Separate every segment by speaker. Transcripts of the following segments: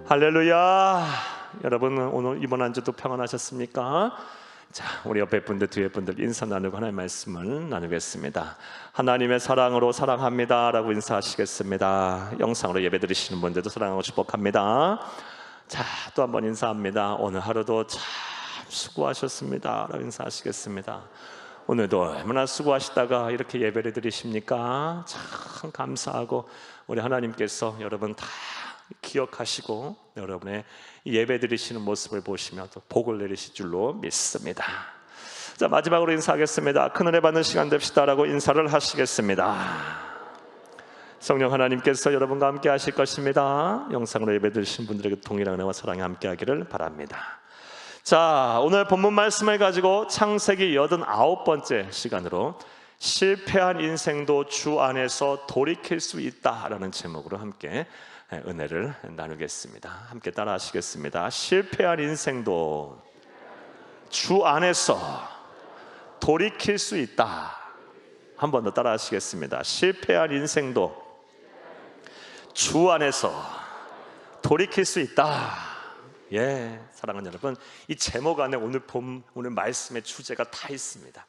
Speaker 1: 할렐루야. 여러분 오늘 이번 한 주도 평안하셨습니까? 자, 우리 옆에 분들 뒤에 분들 인사 나누고 하나님의 말씀을 나누겠습니다. 하나님의 사랑으로 사랑합니다 라고 인사하시겠습니다. 영상으로 예배 드리시는 분들도 사랑하고 축복합니다. 자, 또 한 번 인사합니다. 오늘 하루도 참 수고하셨습니다 라고 인사하시겠습니다. 오늘도 얼마나 수고하시다가 이렇게 예배를 드리십니까? 참 감사하고 우리 하나님께서 여러분 다 기억하시고 여러분의 예배 드리시는 모습을 보시며 또 복을 내리실 줄로 믿습니다. 자, 마지막으로 인사하겠습니다. 큰 은혜 받는 시간 됩시다 라고 인사를 하시겠습니다. 성령 하나님께서 여러분과 함께 하실 것입니다. 영상으로 예배 드리신 분들에게 동일한 은혜와 사랑이 함께 하기를 바랍니다. 자, 오늘 본문 말씀을 가지고 창세기 89번째 시간으로 실패한 인생도 주 안에서 돌이킬 수 있다라는 제목으로 함께 은혜를 나누겠습니다. 함께 따라 하시겠습니다. 실패한 인생도 주 안에서 돌이킬 수 있다. 한 번 더 따라 하시겠습니다. 실패한 인생도 주 안에서 돌이킬 수 있다. 예, 사랑하는 여러분, 이 제목 안에 오늘 말씀의 주제가 다 있습니다.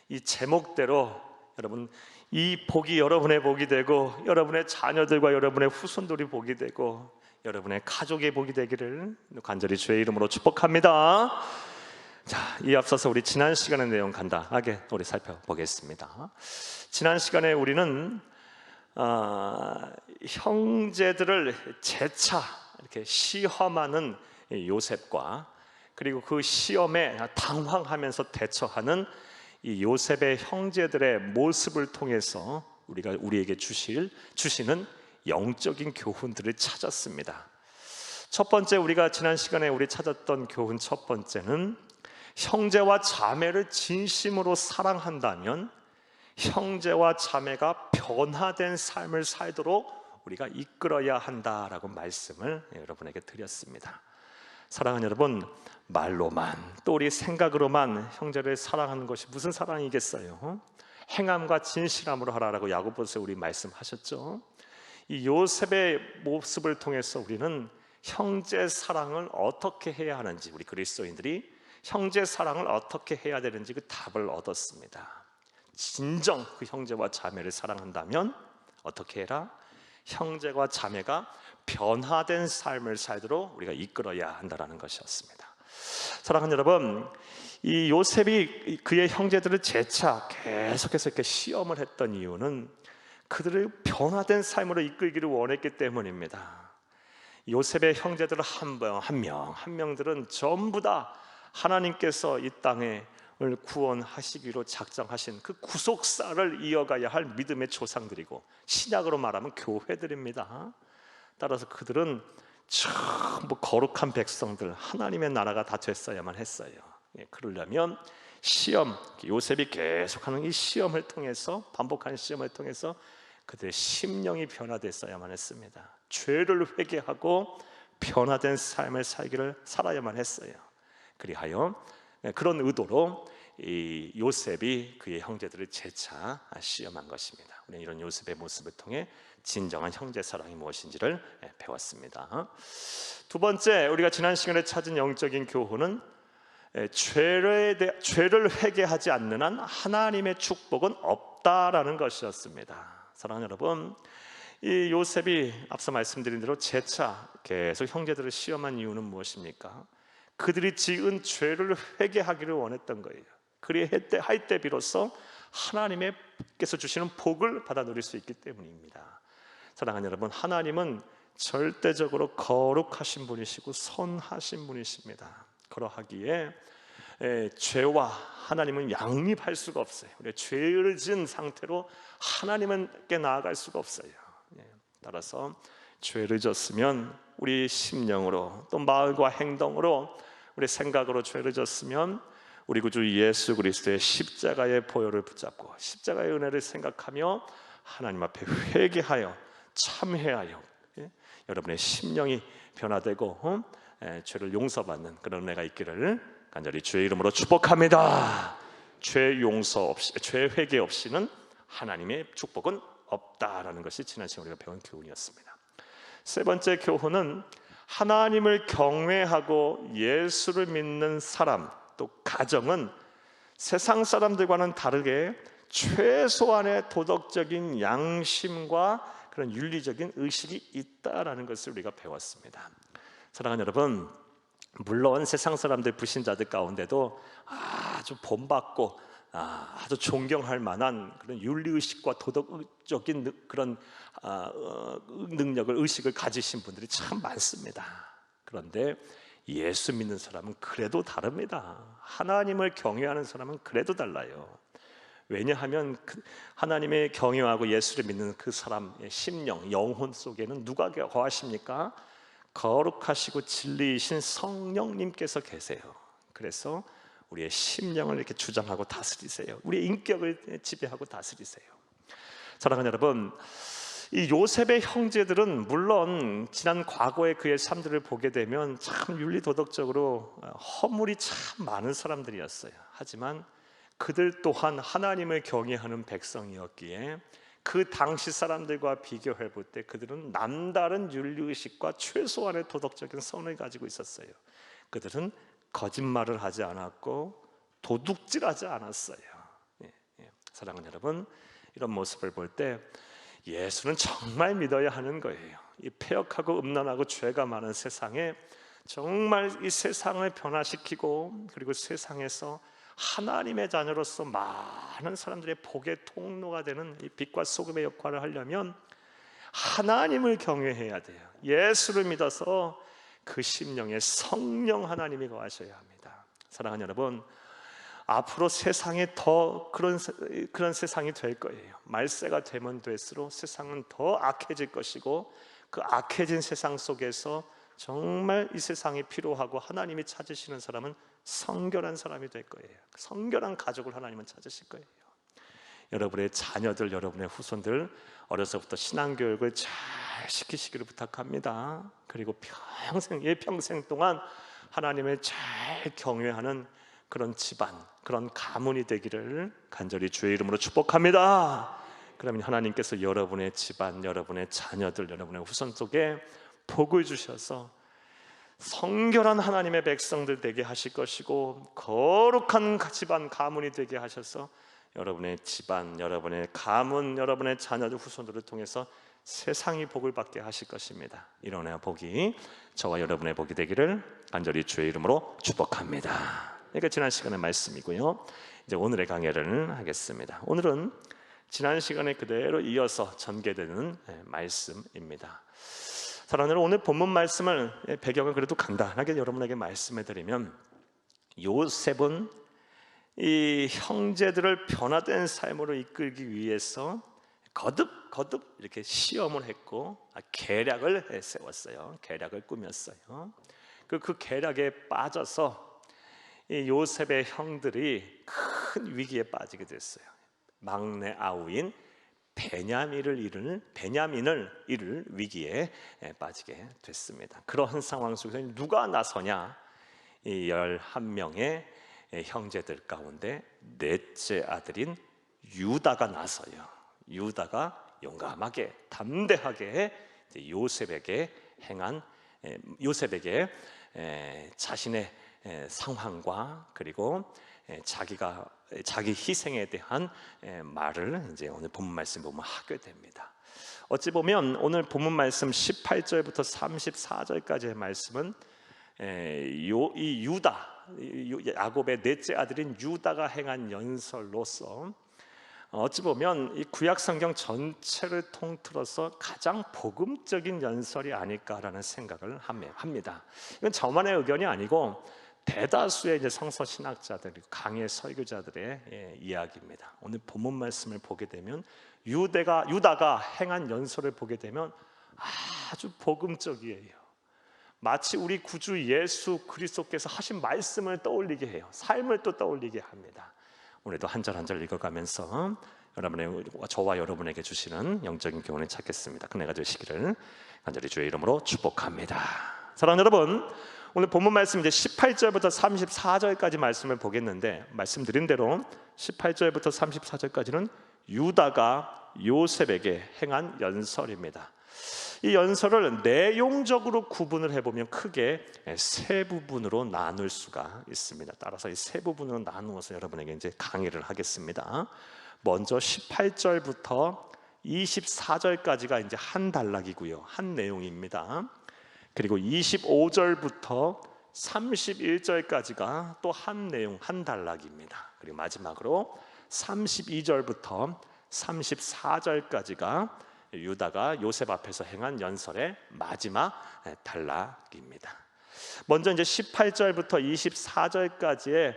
Speaker 1: 이 제목대로 여러분 이 복이 여러분의 복이 되고 여러분의 자녀들과 여러분의 후손들이 복이 되고 여러분의 가족의 복이 되기를 간절히 주의 이름으로 축복합니다. 자, 이 앞서서 우리 지난 시간의 내용 간단하게 우리 살펴보겠습니다. 지난 시간에 우리는 형제들을 재차 이렇게 시험하는 요셉과 그리고 그 시험에 당황하면서 대처하는 이 요셉의 형제들의 모습을 통해서 우리에게 주시는 영적인 교훈들을 찾았습니다. 첫 번째, 우리가 지난 시간에 찾았던 교훈 첫 번째는 형제와 자매를 진심으로 사랑한다면 형제와 자매가 변화된 삶을 살도록 우리가 이끌어야 한다라고 말씀을 여러분에게 드렸습니다. 사랑하는 여러분, 말로만 또 우리 생각으로만 형제를 사랑하는 것이 무슨 사랑이겠어요? 행함과 진실함으로 하라라고 야고보서에 우리 말씀하셨죠. 이 요셉의 모습을 통해서 우리는 형제 사랑을 어떻게 해야 하는지, 우리 그리스도인들이 형제 사랑을 어떻게 해야 되는지 그 답을 얻었습니다. 진정 그 형제와 자매를 사랑한다면 어떻게 해라? 형제와 자매가 변화된 삶을 살도록 우리가 이끌어야 한다는 것이었습니다. 사랑하는 여러분, 이 요셉이 그의 형제들을 재차 계속해서 이렇게 시험을 했던 이유는 그들을 변화된 삶으로 이끌기를 원했기 때문입니다. 요셉의 형제들 한 명들은 전부 다 하나님께서 이 땅을 구원하시기로 작정하신 그 구속사를 이어가야 할 믿음의 조상들이고 신약으로 말하면 교회들입니다. 따라서 그들은 전부 거룩한 백성들, 하나님의 나라가 다 됐어야만 했어요. 그러려면 시험, 요셉이 계속하는 이 시험을 통해서, 반복하는 시험을 통해서 그들의 심령이 변화됐어야만 했습니다. 죄를 회개하고 변화된 삶을 살아야만 했어요. 그리하여 그런 의도로 이 요셉이 그의 형제들을 재차 시험한 것입니다. 우리는 이런 요셉의 모습을 통해 진정한 형제 사랑이 무엇인지를 배웠습니다. 두 번째, 우리가 지난 시간에 찾은 영적인 교훈은 죄를 회개하지 않는 한 하나님의 축복은 없다라는 것이었습니다. 사랑하는 여러분, 이 요셉이 앞서 말씀드린 대로 재차 계속 형제들을 시험한 이유는 무엇입니까? 그들이 지은 죄를 회개하기를 원했던 거예요. 그리할 때 비로소 하나님께서 주시는 복을 받아 누릴 수 있기 때문입니다. 사랑하는 여러분, 하나님은 절대적으로 거룩하신 분이시고 선하신 분이십니다. 그러하기에 죄와 하나님은 양립할 수가 없어요. 우리가 죄를 지은 상태로 하나님께 나아갈 수가 없어요. 따라서 죄를 졌으면 우리 심령으로 또 마음과 행동으로 우리 생각으로 죄를 졌으면 우리 구주 예수 그리스도의 십자가의 보혈을 붙잡고 십자가의 은혜를 생각하며 하나님 앞에 회개하여 참회하여 여러분의 심령이 변화되고 죄를 용서받는 그런 은혜가 있기를 간절히 주의 이름으로 축복합니다. 죄 회개 없이는 하나님의 축복은 없다라는 것이 지난 시간에 우리가 배운 교훈이었습니다. 세 번째 교훈은 하나님을 경외하고 예수를 믿는 사람, 또 가정은 세상 사람들과는 다르게 최소한의 도덕적인 양심과 그런 윤리적인 의식이 있다라는 것을 우리가 배웠습니다. 사랑하는 여러분, 물론 세상 사람들, 불신자들 가운데도 아주 본받고 아주 존경할 만한 그런 윤리의식과 도덕적인 그런 능력을, 의식을 가지신 분들이 참 많습니다. 그런데 예수 믿는 사람은 그래도 다릅니다. 하나님을 경외하는 사람은 그래도 달라요. 왜냐하면 하나님의 경외하고 예수를 믿는 그 사람의 심령, 영혼 속에는 누가 거하십니까? 거룩하시고 진리이신 성령님께서 계세요. 그래서 우리의 심령을 이렇게 주장하고 다스리세요. 우리의 인격을 지배하고 다스리세요. 사랑하는 여러분, 이 요셉의 형제들은 물론 지난 과거의 그의 삶들을 보게 되면 참 윤리도덕적으로 허물이 참 많은 사람들이었어요. 하지만 그들 또한 하나님을 경외하는 백성이었기에 그 당시 사람들과 비교해 볼 때 그들은 남다른 윤리의식과 최소한의 도덕적인 선을 가지고 있었어요. 그들은 거짓말을 하지 않았고 도둑질하지 않았어요. 사랑하는 여러분, 이런 모습을 볼 때 예수는 정말 믿어야 하는 거예요. 이 패역하고 음란하고 죄가 많은 세상에 정말 이 세상을 변화시키고, 그리고 세상에서 하나님의 자녀로서 많은 사람들의 복의 통로가 되는 이 빛과 소금의 역할을 하려면 하나님을 경외해야 돼요. 예수를 믿어서 그 심령에 성령 하나님이 거하셔야 합니다. 사랑하는 여러분, 앞으로 세상에 더 그런 세상이 될 거예요. 말세가 되면 될수록 세상은 더 악해질 것이고, 그 악해진 세상 속에서 정말 이 세상이 필요하고 하나님이 찾으시는 사람은 성결한 사람이 될 거예요. 성결한 가족을 하나님은 찾으실 거예요. 여러분의 자녀들, 여러분의 후손들 어려서부터 신앙교육을 잘 시키시기를 부탁합니다. 그리고 평생 동안 하나님을 잘 경외하는 그런 집안, 그런 가문이 되기를 간절히 주의 이름으로 축복합니다. 그러면 하나님께서 여러분의 집안, 여러분의 자녀들, 여러분의 후손 속에 복을 주셔서 성결한 하나님의 백성들 되게 하실 것이고, 거룩한 집안, 가문이 되게 하셔서 여러분의 집안, 여러분의 가문, 여러분의 자녀들, 후손들을 통해서 세상이 복을 받게 하실 것입니다. 이런 복이 저와 여러분의 복이 되기를 간절히 주의 이름으로 축복합니다. 그러니까 지난 시간의 말씀이고요. 이제 오늘의 강해를 하겠습니다. 오늘은 지난 시간에 그대로 이어서 전개되는 말씀입니다. 사랑하는 여러분, 오늘 본문 말씀을 배경을 그래도 간단하게 여러분에게 말씀해 드리면, 요셉은 이 형제들을 변화된 삶으로 이끌기 위해서 거듭 이렇게 시험을 했고 계략을 세웠어요. 계략을 꾸몄어요. 그 계략에 빠져서 이 요셉의 형들이 큰 위기에 빠지게 됐어요. 막내 아우인 베냐민을 잃을 위기에 빠지게 됐습니다. 그런 상황 속에서 누가 나서냐? 이 11명의 형제들 가운데 넷째 아들인 유다가 나서요. 유다가 용감하게, 담대하게 요셉에게 자신의 상황과 그리고 자기 희생에 대한 말을 이제 오늘 본문 말씀 보면 하게 됩니다. 어찌 보면 오늘 본문 말씀 18절부터 34절까지의 말씀은 이 야곱의 넷째 아들인 유다가 행한 연설로서 어찌 보면 이 구약 성경 전체를 통틀어서 가장 복음적인 연설이 아닐까라는 생각을 합니다. 이건 저만의 의견이 아니고 대다수의 이제 성서 신학자들, 강해 설교자들의 이야기입니다. 오늘 본문 말씀을 보게 되면 유다가 행한 연설을 보게 되면 아주 복음적이에요. 마치 우리 구주 예수 그리스도께서 하신 말씀을 떠올리게 해요. 삶을 또 떠올리게 합니다. 오늘도 한 절 한 절 읽어가면서 저와 여러분에게 주시는 영적인 교훈을 찾겠습니다. 그네가 되시기를 간절히 주의 이름으로 축복합니다. 사랑하는 여러분, 오늘 본문 말씀 이제 18절부터 34절까지 말씀을 보겠는데, 말씀드린 대로 18절부터 34절까지는 유다가 요셉에게 행한 연설입니다. 이 연설을 내용적으로 구분을 해보면 크게 세 부분으로 나눌 수가 있습니다. 따라서 이 세 부분으로 나누어서 여러분에게 이제 강의를 하겠습니다. 먼저 18절부터 24절까지가 이제 한 단락이고요, 한 내용입니다. 그리고 25절부터 31절까지가 또 한 내용, 한 단락입니다. 그리고 마지막으로 32절부터 34절까지가 유다가 요셉 앞에서 행한 연설의 마지막 단락입니다. 먼저 이제 18절부터 24절까지의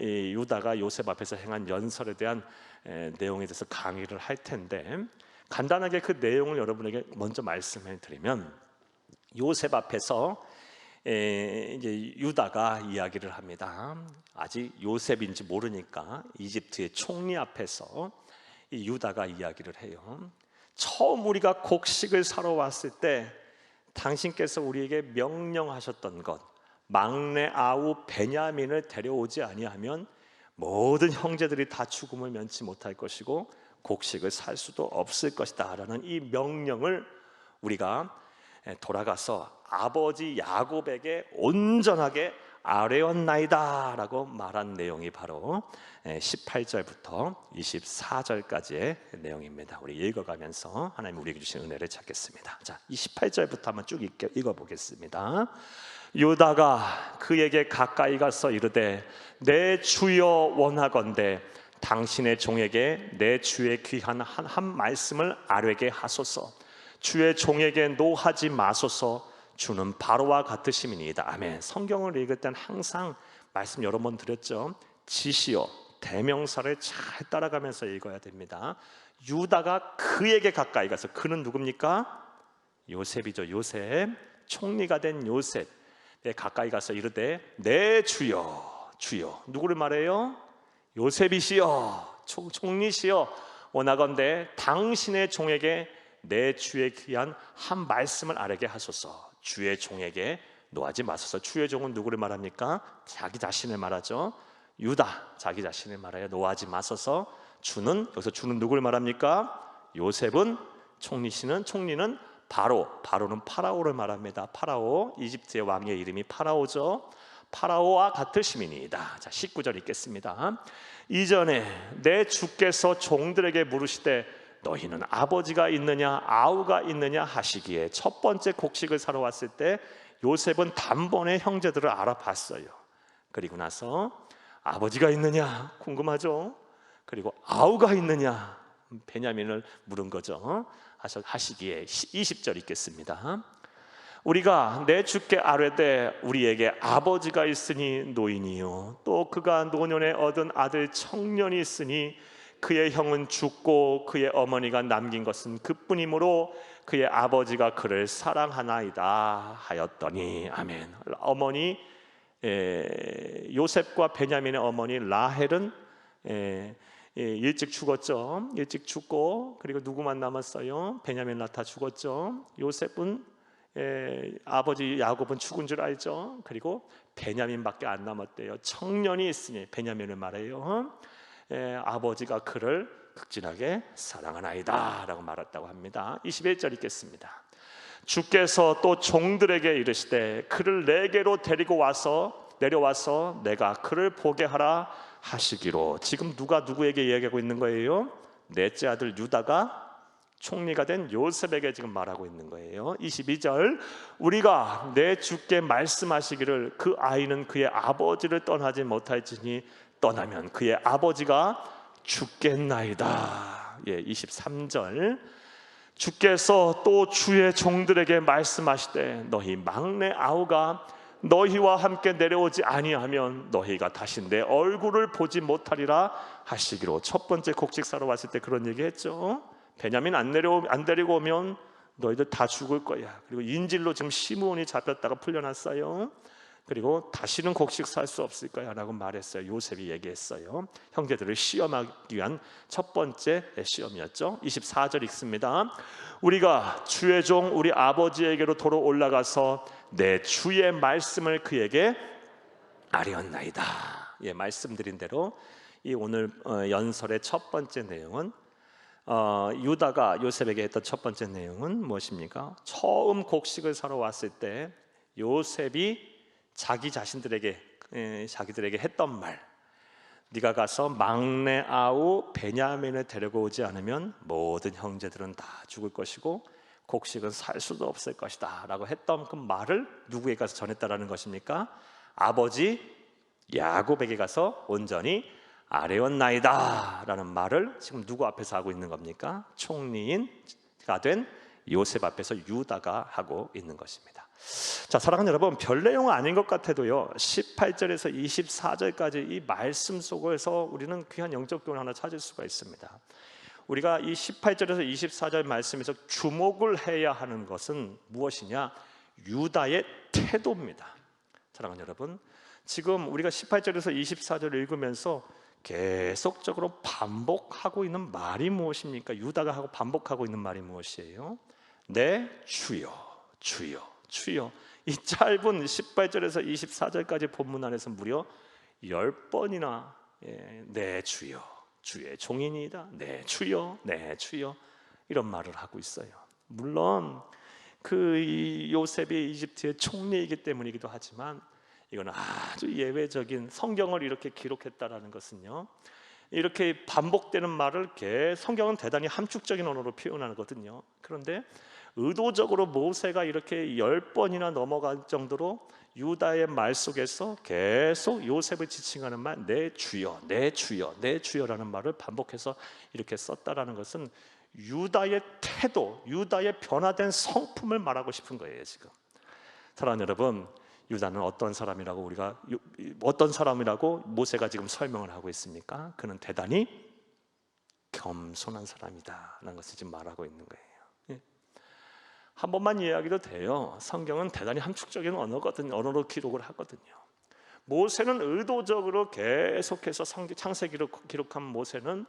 Speaker 1: 이 유다가 요셉 앞에서 행한 연설에 대한 내용에 대해서 강의를 할 텐데, 간단하게 그 내용을 여러분에게 먼저 말씀해 드리면, 요셉 앞에서 이제 유다가 이야기를 합니다. 아직 요셉인지 모르니까 이집트의 총리 앞에서 이 유다가 이야기를 해요. 처음 우리가 곡식을 사러 왔을 때 당신께서 우리에게 명령하셨던 것, 막내 아우 베냐민을 데려오지 아니하면 모든 형제들이 다 죽음을 면치 못할 것이고 곡식을 살 수도 없을 것이다 라는 이 명령을 우리가 돌아가서 아버지 야곱에게 온전하게 아뢰었나이다 라고 말한 내용이 바로 18절부터 24절까지의 내용입니다. 우리 읽어가면서 하나님 우리에게 주신 은혜를 찾겠습니다. 자, 이 18절부터 한번 쭉 읽어보겠습니다. 유다가 그에게 가까이 가서 이르되 내 주여 원하건대 당신의 종에게 내 주의 귀한 한 말씀을 아뢰게 하소서. 주의 종에게 노하지 마소서. 주는 바로와 같으심이니이다. 아멘. 성경을 읽을 땐 항상 말씀 여러 번 드렸죠. 지시어, 대명사를 잘 따라가면서 읽어야 됩니다. 유다가 그에게 가까이 가서, 그는 누굽니까? 요셉이죠. 요셉, 총리가 된 요셉에 가까이 가서 이르되 내 주여, 주여. 누구를 말해요? 요셉이시여, 총리시여, 원하건대 당신의 종에게 내 주의 귀한 한 말씀을 아뢰게 하소서. 주의 종에게 노하지 마소서. 주의 종은 누구를 말합니까? 자기 자신을 말하죠. 유다, 자기 자신을 말해요. 노하지 마소서. 주는, 여기서 주는 누구를 말합니까? 요셉은, 총리는 바로는 파라오를 말합니다. 파라오, 이집트의 왕의 이름이 파라오죠. 파라오와 같으심이니이다. 자, 19절 읽겠습니다. 이전에 내 주께서 종들에게 물으시되 너희는 아버지가 있느냐 아우가 있느냐 하시기에, 첫 번째 곡식을 사러 왔을 때 요셉은 단번에 형제들을 알아봤어요. 그리고 나서 아버지가 있느냐 궁금하죠. 그리고 아우가 있느냐, 베냐민을 물은 거죠. 하시기에 20절 읽겠습니다. 우리가 내 주께 아뢰되 우리에게 아버지가 있으니 노인이요 또 그가 노년에 얻은 아들 청년이 있으니 그의 형은 죽고 그의 어머니가 남긴 것은 그뿐이므로 그의 아버지가 그를 사랑하나이다 하였더니. 아멘. 어머니 요셉과 베냐민의 어머니 라헬은 일찍 죽었죠. 일찍 죽고, 그리고 누구만 남았어요? 베냐민 낳다 죽었죠. 요셉은 아버지 야곱은 죽은 줄 알죠. 그리고 베냐민밖에 안 남았대요. 청년이 있으니, 베냐민을 말해요. 아버지가 그를 극진하게 사랑하나이다 라고 말했다고 합니다. 21절 읽겠습니다. 주께서 또 종들에게 이르시되 그를 내게로 내려와서 내가 그를 보게 하라 하시기로. 지금 누가 누구에게 이야기하고 있는 거예요? 넷째 아들 유다가 총리가 된 요셉에게 지금 말하고 있는 거예요. 22절, 우리가 내 주께 말씀하시기를 그 아이는 그의 아버지를 떠나지 못할지니 떠나면 그의 아버지가 죽겠나이다. 23절, 주께서 또 주의 종들에게 말씀하시되 너희 막내 아우가 너희와 함께 내려오지 아니하면 너희가 다시 내 얼굴을 보지 못하리라 하시기로. 첫 번째 곡식 사러 왔을 때 그런 얘기했죠. 베냐민 안 데리고 오면 너희들 다 죽을 거야. 그리고 인질로 지금 시므온이 잡혔다가 풀려났어요. 그리고 다시는 곡식 살 수 없을 거야 라고 말했어요. 요셉이 얘기했어요. 형제들을 시험하기 위한 첫 번째 시험이었죠. 24절 읽습니다. 우리가 주의 종 우리 아버지에게로 도로 올라가서 내 주의 말씀을 그에게 아뢰었나이다. 말씀드린 대로 이 오늘 연설의 첫 번째 내용은 유다가 요셉에게 했던 첫 번째 내용은 무엇입니까? 처음 곡식을 사러 왔을 때 요셉이 자기들에게 했던 말, 네가 가서 막내 아우 베냐민을 데리고 오지 않으면 모든 형제들은 다 죽을 것이고 곡식은 살 수도 없을 것이다 라고 했던 그 말을 누구에게 가서 전했다라는 것입니까? 아버지 야곱에게 가서 온전히 아뢰었나이다 라는 말을 지금 누구 앞에서 하고 있는 겁니까? 총리인가 된 요셉 앞에서 유다가 하고 있는 것입니다. 자, 사랑하는 여러분, 별 내용은 아닌 것 같아도요 18절에서 24절까지 이 말씀 속에서 우리는 귀한 영적 교훈 하나 찾을 수가 있습니다. 우리가 이 18절에서 24절 말씀에서 주목을 해야 하는 것은 무엇이냐? 유다의 태도입니다. 사랑하는 여러분, 지금 우리가 18절에서 24절을 읽으면서 계속적으로 반복하고 있는 말이 무엇입니까? 유다가 하고 반복하고 있는 말이 무엇이에요? 네, 주여, 주여, 주여. 이 짧은 18절에서 24절까지 본문 안에서 무려 10번이나 네, 주여, 주의 종이니이다, 네, 주여, 네, 주여, 이런 말을 하고 있어요. 물론 그 요셉이 이집트의 총리이기 때문이기도 하지만 이건 아주 예외적인, 성경을 이렇게 기록했다라는 것은요, 이렇게 반복되는 말을 성경은 대단히 함축적인 언어로 표현하거든요. 그런데 의도적으로 모세가 이렇게 10번이나 넘어갈 정도로 유다의 말 속에서 계속 요셉을 지칭하는 말, 내 주여, 내 주여, 내 주여라는 말을 반복해서 이렇게 썼다라는 것은 유다의 태도, 유다의 변화된 성품을 말하고 싶은 거예요. 지금 사랑하는 여러분, 유다는 어떤 사람이라고 모세가 지금 설명을 하고 있습니까? 그는 대단히 겸손한 사람이다라는 것을 지금 말하고 있는 거예요. 한 번만 이해하기도 돼요. 성경은 대단히 함축적인 언어로 기록을 하거든요. 모세는 의도적으로 계속해서 창세기를 기록한 모세는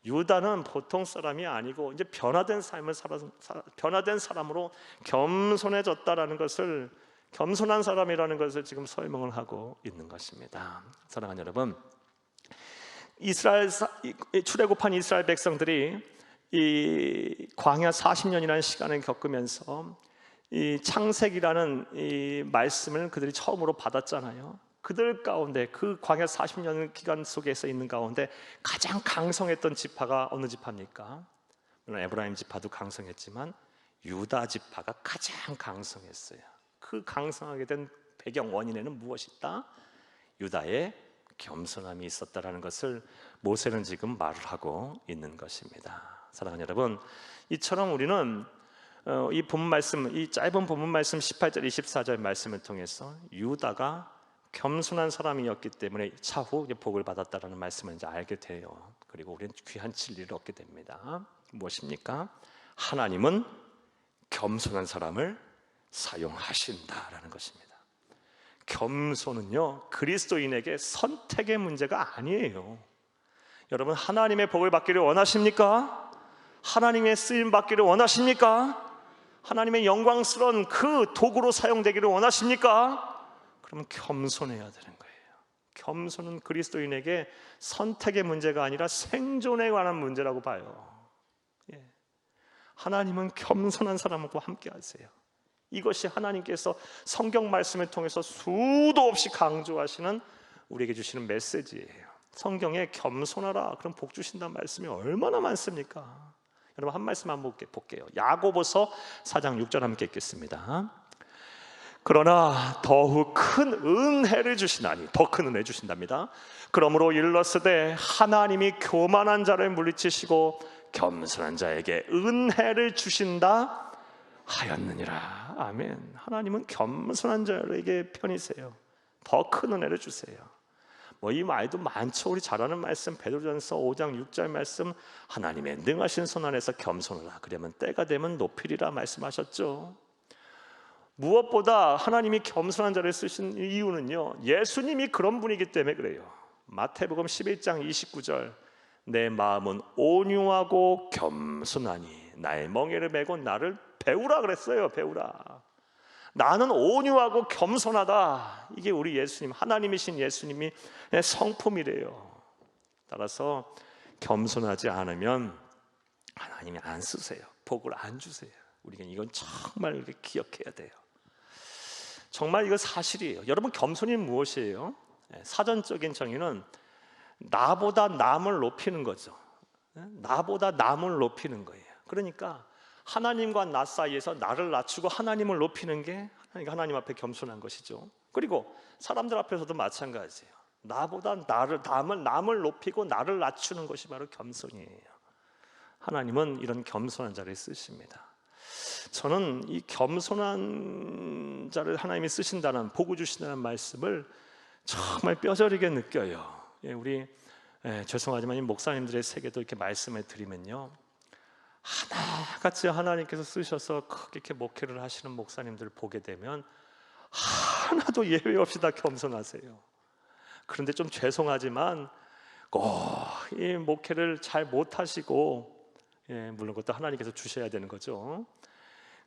Speaker 1: 유다는 보통 사람이 아니고 이제 변화된 사람으로 겸손해졌다라는 것을, 겸손한 사람이라는 것을 지금 설명을 하고 있는 것입니다. 사랑하는 여러분, 출애굽한 이스라엘 백성들이 이 광야 40년이라는 시간을 겪으면서 이 창세기라는 이 말씀을 그들이 처음으로 받았잖아요. 그들 가운데, 그 광야 40년 기간 속에서 있는 가운데 가장 강성했던 지파가 어느 지파입니까? 물론 에브라임 지파도 강성했지만 유다 지파가 가장 강성했어요. 그 강성하게 된 배경 원인에는 무엇이 있다? 유다의 겸손함이 있었다라는 것을 모세는 지금 말을 하고 있는 것입니다. 사랑하는 여러분, 이처럼 우리는 이 본문 말씀, 이 짧은 본문 말씀 18절 24절 말씀을 통해서 유다가 겸손한 사람이었기 때문에 차후 복을 받았다라는 말씀을 이제 알게 돼요. 그리고 우리는 귀한 진리를 얻게 됩니다. 무엇입니까? 하나님은 겸손한 사람을 사용하신다라는 것입니다. 겸손은요, 그리스도인에게 선택의 문제가 아니에요. 여러분, 하나님의 복을 받기를 원하십니까? 하나님의 쓰임 받기를 원하십니까? 하나님의 영광스러운 그 도구로 사용되기를 원하십니까? 그러면 겸손해야 되는 거예요. 겸손은 그리스도인에게 선택의 문제가 아니라 생존에 관한 문제라고 봐요. 하나님은 겸손한 사람과 함께 하세요. 이것이 하나님께서 성경 말씀을 통해서 수도 없이 강조하시는, 우리에게 주시는 메시지예요. 성경에 겸손하라, 그럼 복 주신다는 말씀이 얼마나 많습니까? 여러분, 한 말씀 한번 볼게요. 야고보서 4장 6절 함께 읽겠습니다. 그러나 더욱 큰 은혜를 주시나니, 더 큰 은혜 주신답니다. 그러므로 일렀으되 하나님이 교만한 자를 물리치시고 겸손한 자에게 은혜를 주신다 하였느니라. 아멘. 하나님은 겸손한 자에게 편히세요. 더 큰 은혜를 주세요. 이 말도 많죠. 우리 잘 아는 말씀, 베드로전서 5장 6절 말씀, 하나님의 능하신 손 안에서 겸손하라, 그러면 때가 되면 높이리라 말씀하셨죠. 무엇보다 하나님이 겸손한 자를 쓰신 이유는요, 예수님이 그런 분이기 때문에 그래요. 마태복음 11장 29절, 내 마음은 온유하고 겸손하니 나의 멍에를 메고 나를 배우라 그랬어요. 배우라. 나는 온유하고 겸손하다. 이게 우리 예수님, 하나님이신 예수님이 성품이래요. 따라서 겸손하지 않으면 하나님이 안 쓰세요. 복을 안 주세요. 우리가 이건 정말 이렇게 기억해야 돼요. 정말 이거 사실이에요. 여러분, 겸손이 무엇이에요? 사전적인 정의는 나보다 남을 높이는 거죠. 나보다 남을 높이는 거예요. 그러니까 하나님과 나 사이에서 나를 낮추고 하나님을 높이는 게 하나님 앞에 겸손한 것이죠. 그리고 사람들 앞에서도 마찬가지예요. 나보다 남을 높이고 나를 낮추는 것이 바로 겸손이에요. 하나님은 이런 겸손한 자를 쓰십니다. 저는 이 겸손한 자를 하나님이 쓰신다는, 복을 주신다는 말씀을 정말 뼈저리게 느껴요. 우리 죄송하지만 이 목사님들의 세계도 이렇게 말씀을 드리면요, 하나같이 하나님께서 쓰셔서 크게 이렇게 목회를 하시는 목사님들을 보게 되면 하나도 예외 없이 다 겸손하세요. 그런데 좀 죄송하지만 꼭 이 목회를 잘 못하시고, 물론 그것도 하나님께서 주셔야 되는 거죠.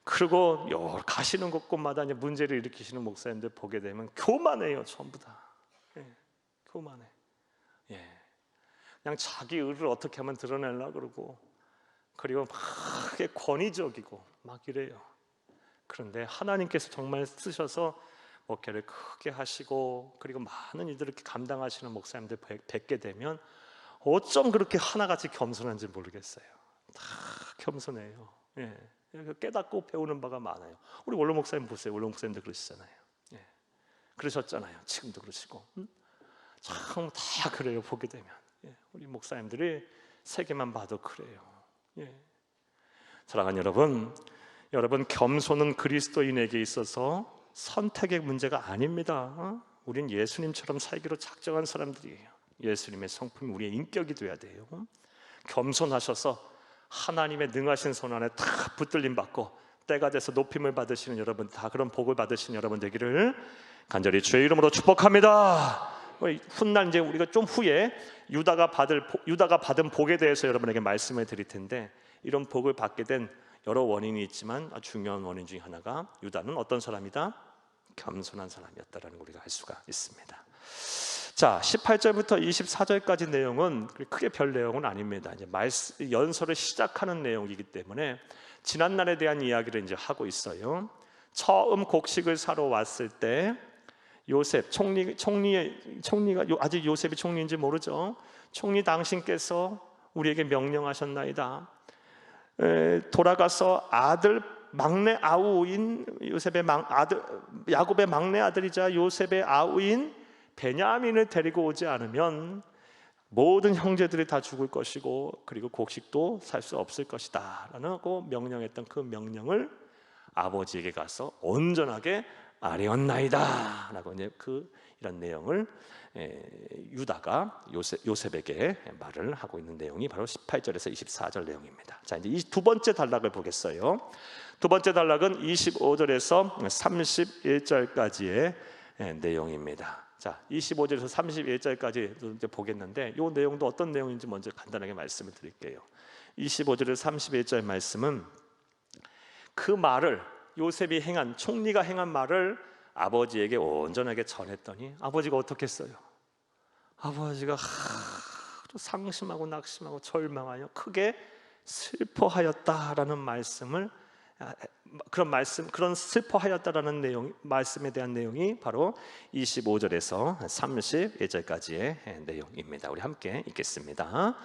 Speaker 1: 그리고 가시는 곳곳마다 이제 문제를 일으키시는 목사님들 보게 되면 교만해요. 전부 다 교만해. 그냥 자기 의를 어떻게 하면 드러내려고 그러고, 그리고 막 권위적이고 막 이래요. 그런데 하나님께서 정말 쓰셔서 목회를 크게 하시고, 그리고 많은 이들을 이렇게 감당하시는 목사님들 뵙게 되면 어쩜 그렇게 하나같이 겸손한지 모르겠어요. 다 겸손해요. 깨닫고 배우는 바가 많아요. 우리 원로 목사님 보세요. 원로 목사님도 그러시잖아요. 그러셨잖아요. 지금도 그러시고, 참 다 그래요. 보게 되면 우리 목사님들이 세계만 봐도 그래요. 사랑하는 여러분, 겸손은 그리스도인에게 있어서 선택의 문제가 아닙니다. 우린 예수님처럼 살기로 작정한 사람들이에요. 예수님의 성품이 우리의 인격이 돼야 돼요. 겸손하셔서 하나님의 능하신 손 안에 다 붙들림 받고 때가 돼서 높임을 받으시는 여러분, 다 그런 복을 받으시는 여러분 되기를 간절히 주의 이름으로 축복합니다. 훗날 이제 우리가 좀 후에 유다가 받은 복에 대해서 여러분에게 말씀을 드릴 텐데, 이런 복을 받게 된 여러 원인이 있지만 중요한 원인 중에 하나가 유다는 어떤 사람이다? 겸손한 사람이었다라는 걸 우리가 알 수가 있습니다. 자, 18절부터 24절까지 내용은 크게 별 내용은 아닙니다. 이제 연설을 시작하는 내용이기 때문에 지난날에 대한 이야기를 이제 하고 있어요. 처음 곡식을 사러 왔을 때 요셉 총리가 아직 요셉이 총리인지 모르죠. 총리 당신께서 우리에게 명령하셨나이다. 돌아가서 막내 아우인 야곱의 막내 아들이자 요셉의 아우인 베냐민을 데리고 오지 않으면 모든 형제들이 다 죽을 것이고, 그리고 곡식도 살 수 없을 것이다 라고 명령했던 그 명령을 아버지에게 가서 온전하게 아뢰었나이다 라고 이제 이런 내용을 유다가 요셉에게 말을 하고 있는 내용이 바로 18절에서 24절 내용입니다. 자, 이제 이 두 번째 단락을 보겠어요. 두 번째 단락은 25절에서 31절까지의 내용입니다. 자, 25절에서 31절까지 이제 보겠는데, 이 내용도 어떤 내용인지 먼저 간단하게 말씀을 드릴게요. 25절에서 31절 말씀은 그 말을 요셉이 총리가 행한 말을 아버지에게 온전하게 전했더니 아버지가 어떻게 했어요? 아버지가 상심하고 낙심하고 절망하여 크게 슬퍼하였다라는 말씀을, 그런 슬퍼하였다라는 내용, 말씀에 대한 내용이 바로 25절에서 31절까지의 내용입니다. 우리 함께 읽겠습니다.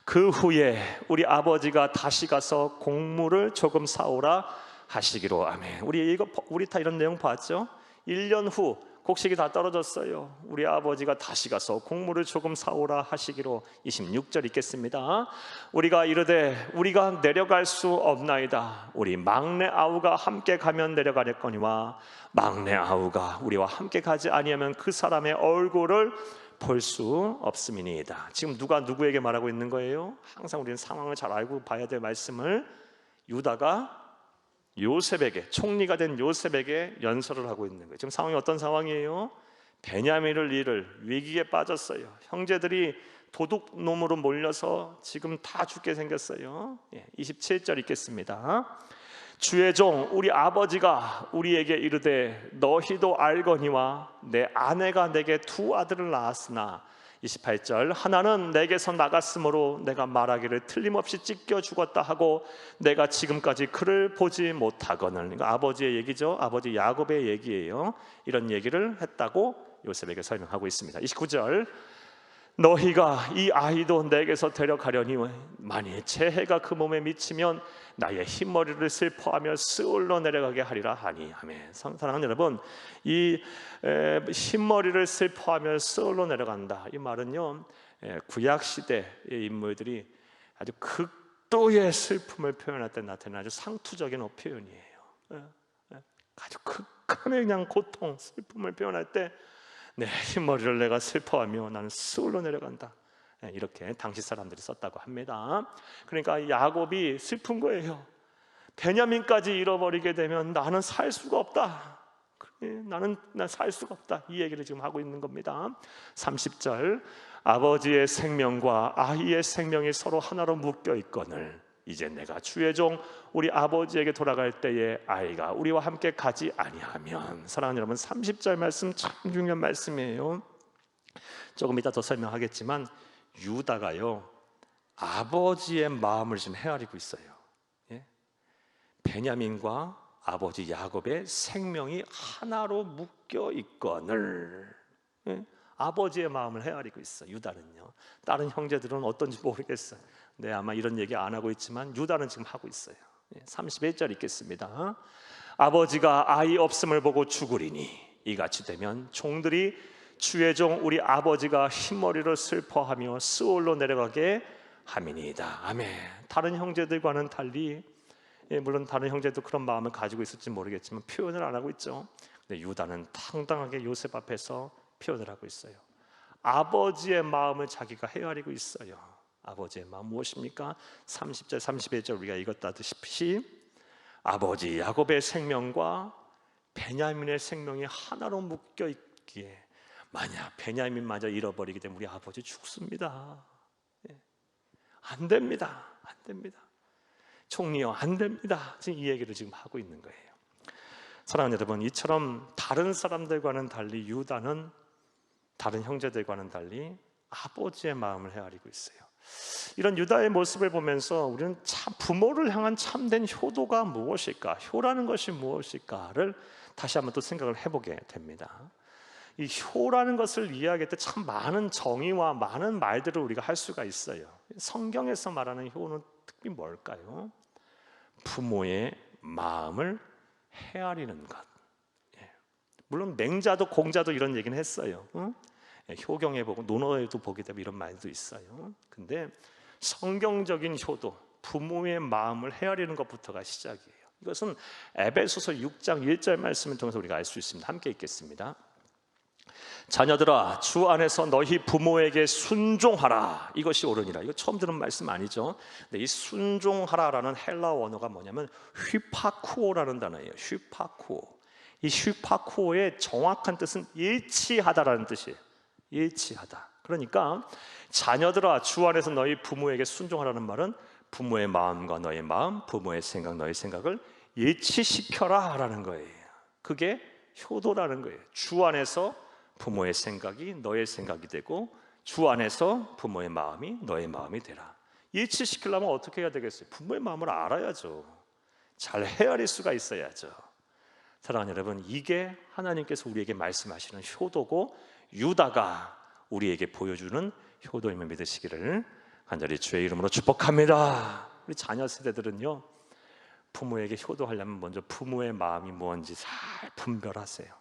Speaker 1: 그 후에 우리 아버지가 다시 가서 곡물을 조금 사오라 하시기로. 아멘. 우리 다 이런 내용 봤죠? 1년 후 곡식이 다 떨어졌어요. 우리 아버지가 다시 가서 곡물을 조금 사오라 하시기로. 26절 읽겠습니다. 우리가 이르되 우리가 내려갈 수 없나이다. 우리 막내 아우가 함께 가면 내려가렵거니와 막내 아우가 우리와 함께 가지 아니하면 그 사람의 얼굴을 볼 수 없음이니이다. 지금 누가 누구에게 말하고 있는 거예요? 항상 우리는 상황을 잘 알고 봐야 될 말씀을 유다가 요셉에게, 총리가 된 요셉에게 연설을 하고 있는 거예요. 지금 상황이 어떤 상황이에요? 베냐민을 잃을 위기에 빠졌어요. 형제들이 도둑놈으로 몰려서 지금 다 죽게 생겼어요. 27절 읽겠습니다. 주의 종 우리 아버지가 우리에게 이르되 너희도 알거니와 내 아내가 내게 두 아들을 낳았으나 28절 하나는 내게서 나갔으므로 내가 말하기를 틀림없이 찢겨 죽었다 하고 내가 지금까지 그를 보지 못하거늘. 그러니까 아버지의 얘기죠. 아버지 야곱의 얘기예요. 이런 얘기를 했다고 요셉에게 설명하고 있습니다. 29절 너희가 이 아이도 내게서 데려가려니 만일 재해가 그 몸에 미치면 나의 흰머리를 슬퍼하며 스올로 내려가게 하리라 하니. 아멘. 사랑하는 여러분, 이 흰머리를 슬퍼하며 스올로 내려간다, 이 말은요, 구약 시대의 인물들이 아주 극도의 슬픔을 표현할 때 나타나는 아주 상투적인 표현이에요. 아주 극한의 그냥 고통, 슬픔을 표현할 때 내 흰머리를 내가 슬퍼하며 나는 스올로 내려간다, 이렇게 당시 사람들이 썼다고 합니다. 그러니까 야곱이 슬픈 거예요. 베냐민까지 잃어버리게 되면 나는 살 수가 없다. 나는 살 수가 없다, 이 얘기를 지금 하고 있는 겁니다. 30절 아버지의 생명과 아이의 생명이 서로 하나로 묶여 있거늘 이제 내가 주의 종 우리 아버지에게 돌아갈 때에 아이가 우리와 함께 가지 아니하면. 사랑하는 여러분, 30절 말씀 참 중요한 말씀이에요. 조금 이따 더 설명하겠지만 유다가요 아버지의 마음을 지금 헤아리고 있어요. 베냐민과 아버지 야곱의 생명이 하나로 묶여 있거늘, 아버지의 마음을 헤아리고 있어 유다는요. 다른 형제들은 어떤지 모르겠어요. 네, 아마 이런 얘기 안 하고 있지만 유다는 지금 하고 있어요. 31절 읽겠습니다. 아버지가 아이 없음을 보고 죽으리니 이같이 되면 종들이 주의 종 우리 아버지가 흰머리로 슬퍼하며 스올로 내려가게 함이니이다. 아멘. 다른 형제들과는 달리, 물론 다른 형제도 그런 마음을 가지고 있을지 모르겠지만 표현을 안 하고 있죠. 근데 유다는 당당하게 요셉 앞에서 표현을 하고 있어요. 아버지의 마음을 자기가 헤아리고 있어요. 아버지의 마음 무엇입니까? 30절 31절 우리가 읽었다시피 아버지 야곱의 생명과 베냐민의 생명이 하나로 묶여 있기에 만약 베냐민마저 잃어버리게 되면 우리 아버지 죽습니다. 안 됩니다. 안 됩니다. 총리요, 안 됩니다. 지금 이 얘기를 지금 하고 있는 거예요. 사랑하는 여러분, 이처럼 다른 사람들과는 달리 유다는 다른 형제들과는 달리 아버지의 마음을 헤아리고 있어요. 이런 유다의 모습을 보면서 우리는 참 부모를 향한 참된 효도가 무엇일까, 효라는 것이 무엇일까를 다시 한번 또 생각을 해보게 됩니다. 이 효라는 것을 이해하기 때 참 많은 정의와 많은 말들을 우리가 할 수가 있어요. 성경에서 말하는 효는 특히 뭘까요? 부모의 마음을 헤아리는 것. 물론 맹자도 공자도 이런 얘기는 했어요. 효경에 보고 논어에도 보게 되면 이런 말도 있어요. 근데 성경적인 효도, 부모의 마음을 헤아리는 것부터가 시작이에요. 이것은 에베소서 6장 1절 말씀을 통해서 우리가 알 수 있습니다. 함께 읽겠습니다. 자녀들아 주 안에서 너희 부모에게 순종하라, 이것이 옳으니라. 이거 처음 들은 말씀 아니죠? 근데 이 순종하라라는 헬라어 원어가 뭐냐면 휘파쿠오라는 단어예요. 휘파쿠오. 이 휘파쿠오의 정확한 뜻은 일치하다라는 뜻이에요. 일치하다. 그러니까 자녀들아 주 안에서 너희 부모에게 순종하라는 말은 부모의 마음과 너의 마음, 부모의 생각, 너의 생각을 일치시켜라 라는 거예요. 그게 효도라는 거예요. 주 안에서 부모의 생각이 너의 생각이 되고 주 안에서 부모의 마음이 너의 마음이 되라. 일치시키려면 어떻게 해야 되겠어요? 부모의 마음을 알아야죠. 잘 헤아릴 수가 있어야죠. 사랑하는 여러분, 이게 하나님께서 우리에게 말씀하시는 효도고 유다가 우리에게 보여주는 효도임을 믿으시기를 간절히 주의 이름으로 축복합니다. 우리 자녀 세대들은요, 부모에게 효도하려면 먼저 부모의 마음이 뭔지 잘 분별하세요.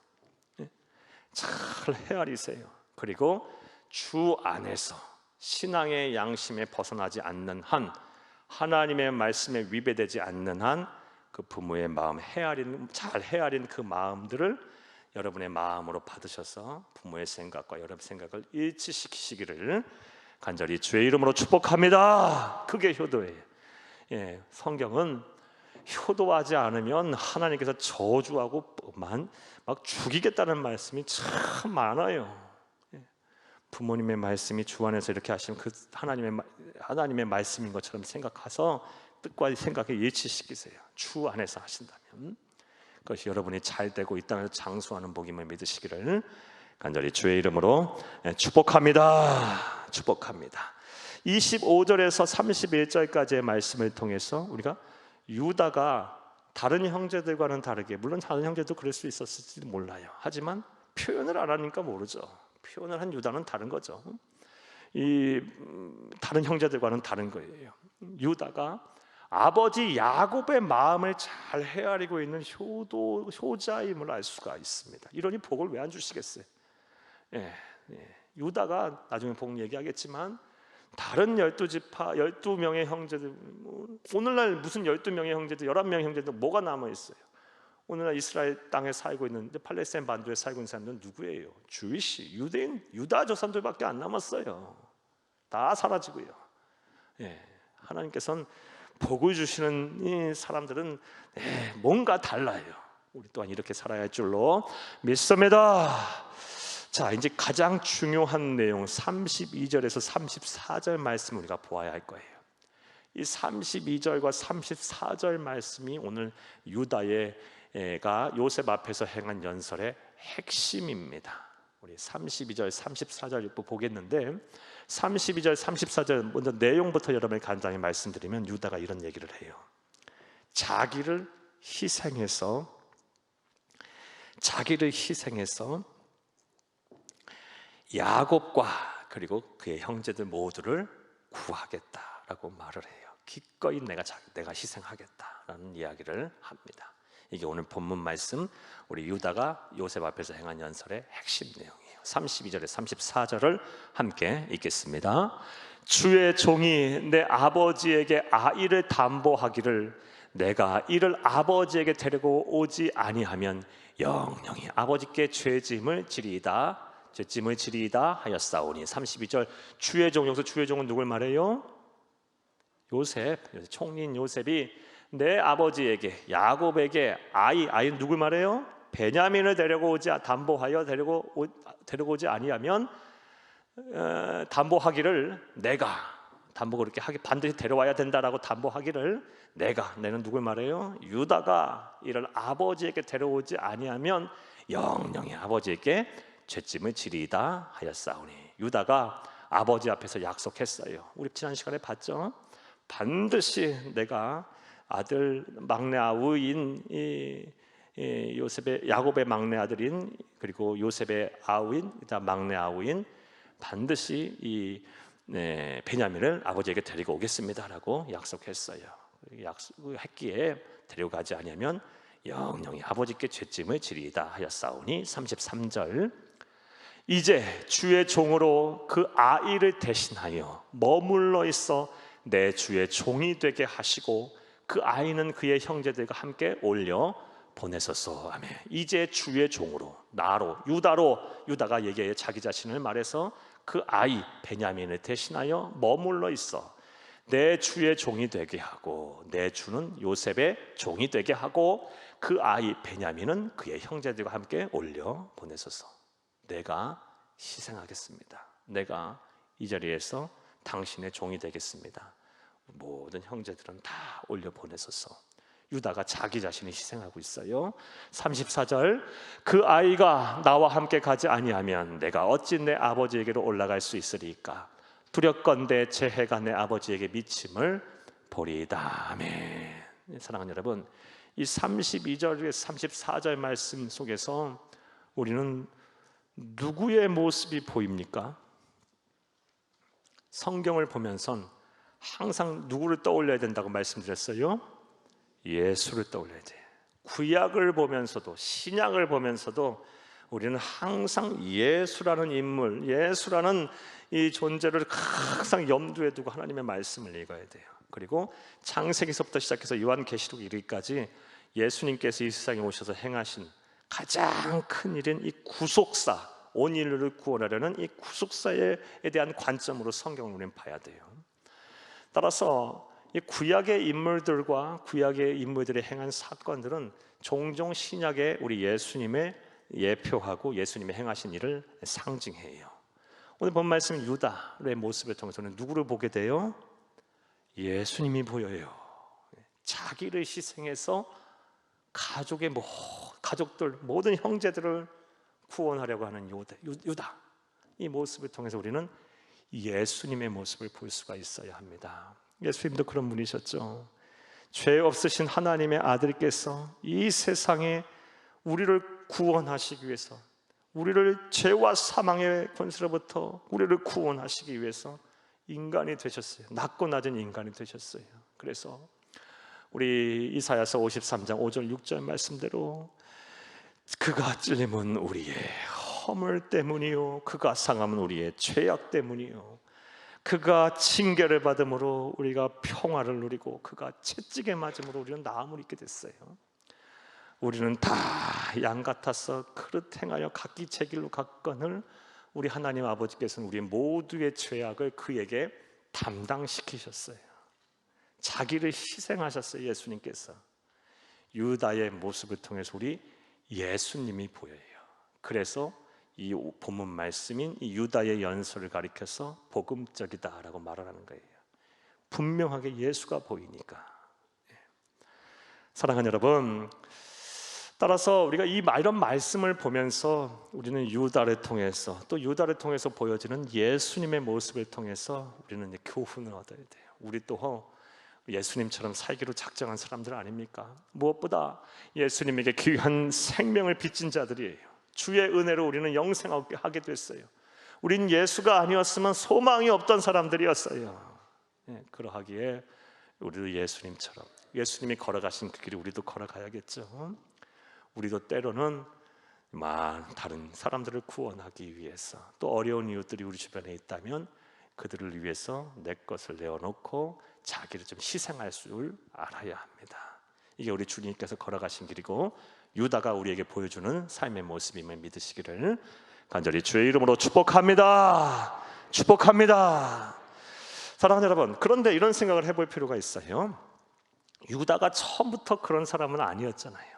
Speaker 1: 잘 헤아리세요. 그리고 주 안에서 신앙의 양심에 벗어나지 않는 한, 하나님의 말씀에 위배되지 않는 한 그 부모의 마음 잘 헤아린 그 마음들을 여러분의 마음으로 받으셔서 부모의 생각과 여러분의 생각을 일치시키시기를 간절히 주의 이름으로 축복합니다. 그게 효도예요. 성경은 효도하지 않으면 하나님께서 저주하고 막 죽이겠다는 말씀이 참 많아요. 부모님의 말씀이 주 안에서 이렇게 하시면 그 하나님의 말씀인 것처럼 생각해서 뜻과 생각에 일치시키세요. 주 안에서 하신다면 그것이 여러분이 잘 되고 이 땅에서 장수하는 복임을 믿으시기를 간절히 주의 이름으로 축복합니다. 축복합니다. 25절에서 31절까지의 말씀을 통해서 우리가 유다가 다른 형제들과는 다르게, 물론 다른 형제도 그럴 수 있었을지도 몰라요. 하지만 표현을 안 하니까 모르죠. 표현을 한 유다는 다른 거죠. 이 다른 형제들과는 다른 거예요. 유다가 아버지 야곱의 마음을 잘 헤아리고 있는 효자임을 알 수가 있습니다. 이러니 복을 왜 안 주시겠어요? 유다가 나중에 복 얘기하겠지만 다른 12지파 12명의 형제들, 오늘날 무슨 12명의 형제들, 11명의 형제들 뭐가 남아있어요? 오늘날 이스라엘 땅에 살고 있는데 팔레스타인 반도에 살고 있는 사람들은 누구예요? 주이시, 유대인, 유다 조상들밖에 안 남았어요. 다 사라지고요. 하나님께서는 복을 주시는 이 사람들은 뭔가 달라요. 우리 또한 이렇게 살아야 할 줄로 믿습니다. 자, 이제 가장 중요한 내용 32절에서 34절 말씀 우리가 보아야 할 거예요. 이 32절과 34절 말씀이 오늘 유다가 요셉 앞에서 행한 연설의 핵심입니다. 우리 32절, 34절 보겠는데 32절, 34절 먼저 내용부터 여러분이 간단히 말씀드리면 유다가 이런 얘기를 해요. 자기를 희생해서 야곱과 그리고 그의 형제들 모두를 구하겠다라고 말을 해요. 기꺼이 내가 희생하겠다라는 이야기를 합니다. 이게 오늘 본문 말씀, 우리 유다가 요셉 앞에서 행한 연설의 핵심 내용이에요. 32절에 34절을 함께 읽겠습니다. 주의 종이 내 아버지에게 아이를 담보하기를 내가 이를 아버지에게 데리고 오지 아니하면 영영이 아버지께 죄짐을 지리이다 하였사오니. 32절 주의 종, 여기서 주의 종은 누굴 말해요? 요셉, 총리인 요셉이 내 아버지에게 야곱에게 아이는 누굴 말해요? 베냐민을 담보하여 데려오지 아니하면 담보하기를 내가 그렇게 반드시 데려와야 된다라고 담보하기를 내는 누굴 말해요? 유다가 이를 아버지에게 데려오지 아니하면 영영이 아버지에게 죄짐을 지리이다 하였사오니. 유다가 아버지 앞에서 약속했어요. 우리 지난 시간에 봤죠? 반드시 내가 아들 막내 아우인 야곱의 막내 아들인 그리고 요셉의 아우인 막내 아우인 반드시 이 베냐민을 아버지에게 데리고 오겠습니다라고 약속했어요. 약속했기에 데려가지 아니하면 영영이 아버지께 죄짐을 지리이다 하였사오니. 33절 이제 주의 종으로 그 아이를 대신하여 머물러 있어 내 주의 종이 되게 하시고 그 아이는 그의 형제들과 함께 올려 보내소서. 아멘. 이제 주의 종으로 유다가 얘기해 자기 자신을 말해서 그 아이 베냐민을 대신하여 머물러 있어 내 주의 종이 되게 하고 내 주는 요셉의 종이 되게 하고 그 아이 베냐민은 그의 형제들과 함께 올려 보내소서. 내가 희생하겠습니다. 내가 이 자리에서 당신의 종이 되겠습니다. 모든 형제들은 다 올려 보내소서. 유다가 자기 자신을 희생하고 있어요. 34절 그 아이가 나와 함께 가지 아니하면 내가 어찌 내 아버지에게로 올라갈 수 있으리까? 두렵건대 제 해가 내 아버지에게 미침을 보리이다. 아멘. 사랑하는 여러분, 이 32절 34절 말씀 속에서 우리는 누구의 모습이 보입니까? 성경을 보면선 항상 누구를 떠올려야 된다고 말씀드렸어요? 예수를 떠올려야 돼요. 구약을 보면서도 신약을 보면서도 우리는 항상 예수라는 인물, 예수라는 이 존재를 항상 염두에 두고 하나님의 말씀을 읽어야 돼요. 그리고 창세기서부터 시작해서 요한계시록 이르기까지 예수님께서 이 세상에 오셔서 행하신 가장 큰 일인 이 구속사, 온 인류를 구원하려는 이 구속사에 대한 관점으로 성경을 우리는 봐야 돼요. 따라서 이 구약의 인물들과 구약의 인물들이 행한 사건들은 종종 신약의 우리 예수님의 예표하고 예수님의 행하신 일을 상징해요. 오늘 본 말씀 유다의 모습을 통해서는 누구를 보게 돼요? 예수님이 보여요. 자기를 희생해서 가족들 모든 형제들을 구원하려고 하는 유다, 이 모습을 통해서 우리는 예수님의 모습을 볼 수가 있어야 합니다. 예수님도 그런 분이셨죠. 죄 없으신 하나님의 아들께서 이 세상에 우리를 구원하시기 위해서, 우리를 죄와 사망의 권세로부터 우리를 구원하시기 위해서 인간이 되셨어요. 낮고 낮은 인간이 되셨어요. 그래서 우리 이사야서 53장 5절 6절 말씀대로 그가 찔림은 우리의 허물 때문이요, 그가 상함은 우리의 죄악 때문이요, 그가 징계를 받음으로 우리가 평화를 누리고 그가 채찍에 맞음으로 우리는 나음을 입게 됐어요. 우리는 다 양 같아서 그릇 행하여 각기 제 길로 갔거늘 우리 하나님 아버지께서는 우리 모두의 죄악을 그에게 담당시키셨어요. 자기를 희생하셨어요. 예수님께서. 유다의 모습을 통해서 우리 예수님이 보여요. 그래서 이 본문 말씀인 이 유다의 연설을 가리켜서 복음적이다라고 말을 하는 거예요. 분명하게 예수가 보이니까. 사랑하는 여러분, 따라서 우리가 이런 말씀을 보면서 우리는 유다를 통해서, 또 유다를 통해서 보여지는 예수님의 모습을 통해서 우리는 이제 교훈을 얻어야 돼요. 우리 또 예수님처럼 살기로 작정한 사람들 아닙니까? 무엇보다 예수님에게 귀한 생명을 빚진 자들이에요. 주의 은혜로 우리는 영생하게 하게 됐어요. 우린 예수가 아니었으면 소망이 없던 사람들이었어요. 그러하기에 우리도 예수님처럼, 예수님이 걸어가신 그 길을 우리도 걸어가야겠죠. 우리도 때로는 다른 사람들을 구원하기 위해서, 또 어려운 이웃들이 우리 주변에 있다면 그들을 위해서 내 것을 내어놓고 자기를 좀 희생할 줄 알아야 합니다. 이게 우리 주님께서 걸어가신 길이고 유다가 우리에게 보여주는 삶의 모습임을 믿으시기를 간절히 주의 이름으로 축복합니다. 축복합니다. 사랑하는 여러분, 그런데 이런 생각을 해볼 필요가 있어요. 유다가 처음부터 그런 사람은 아니었잖아요.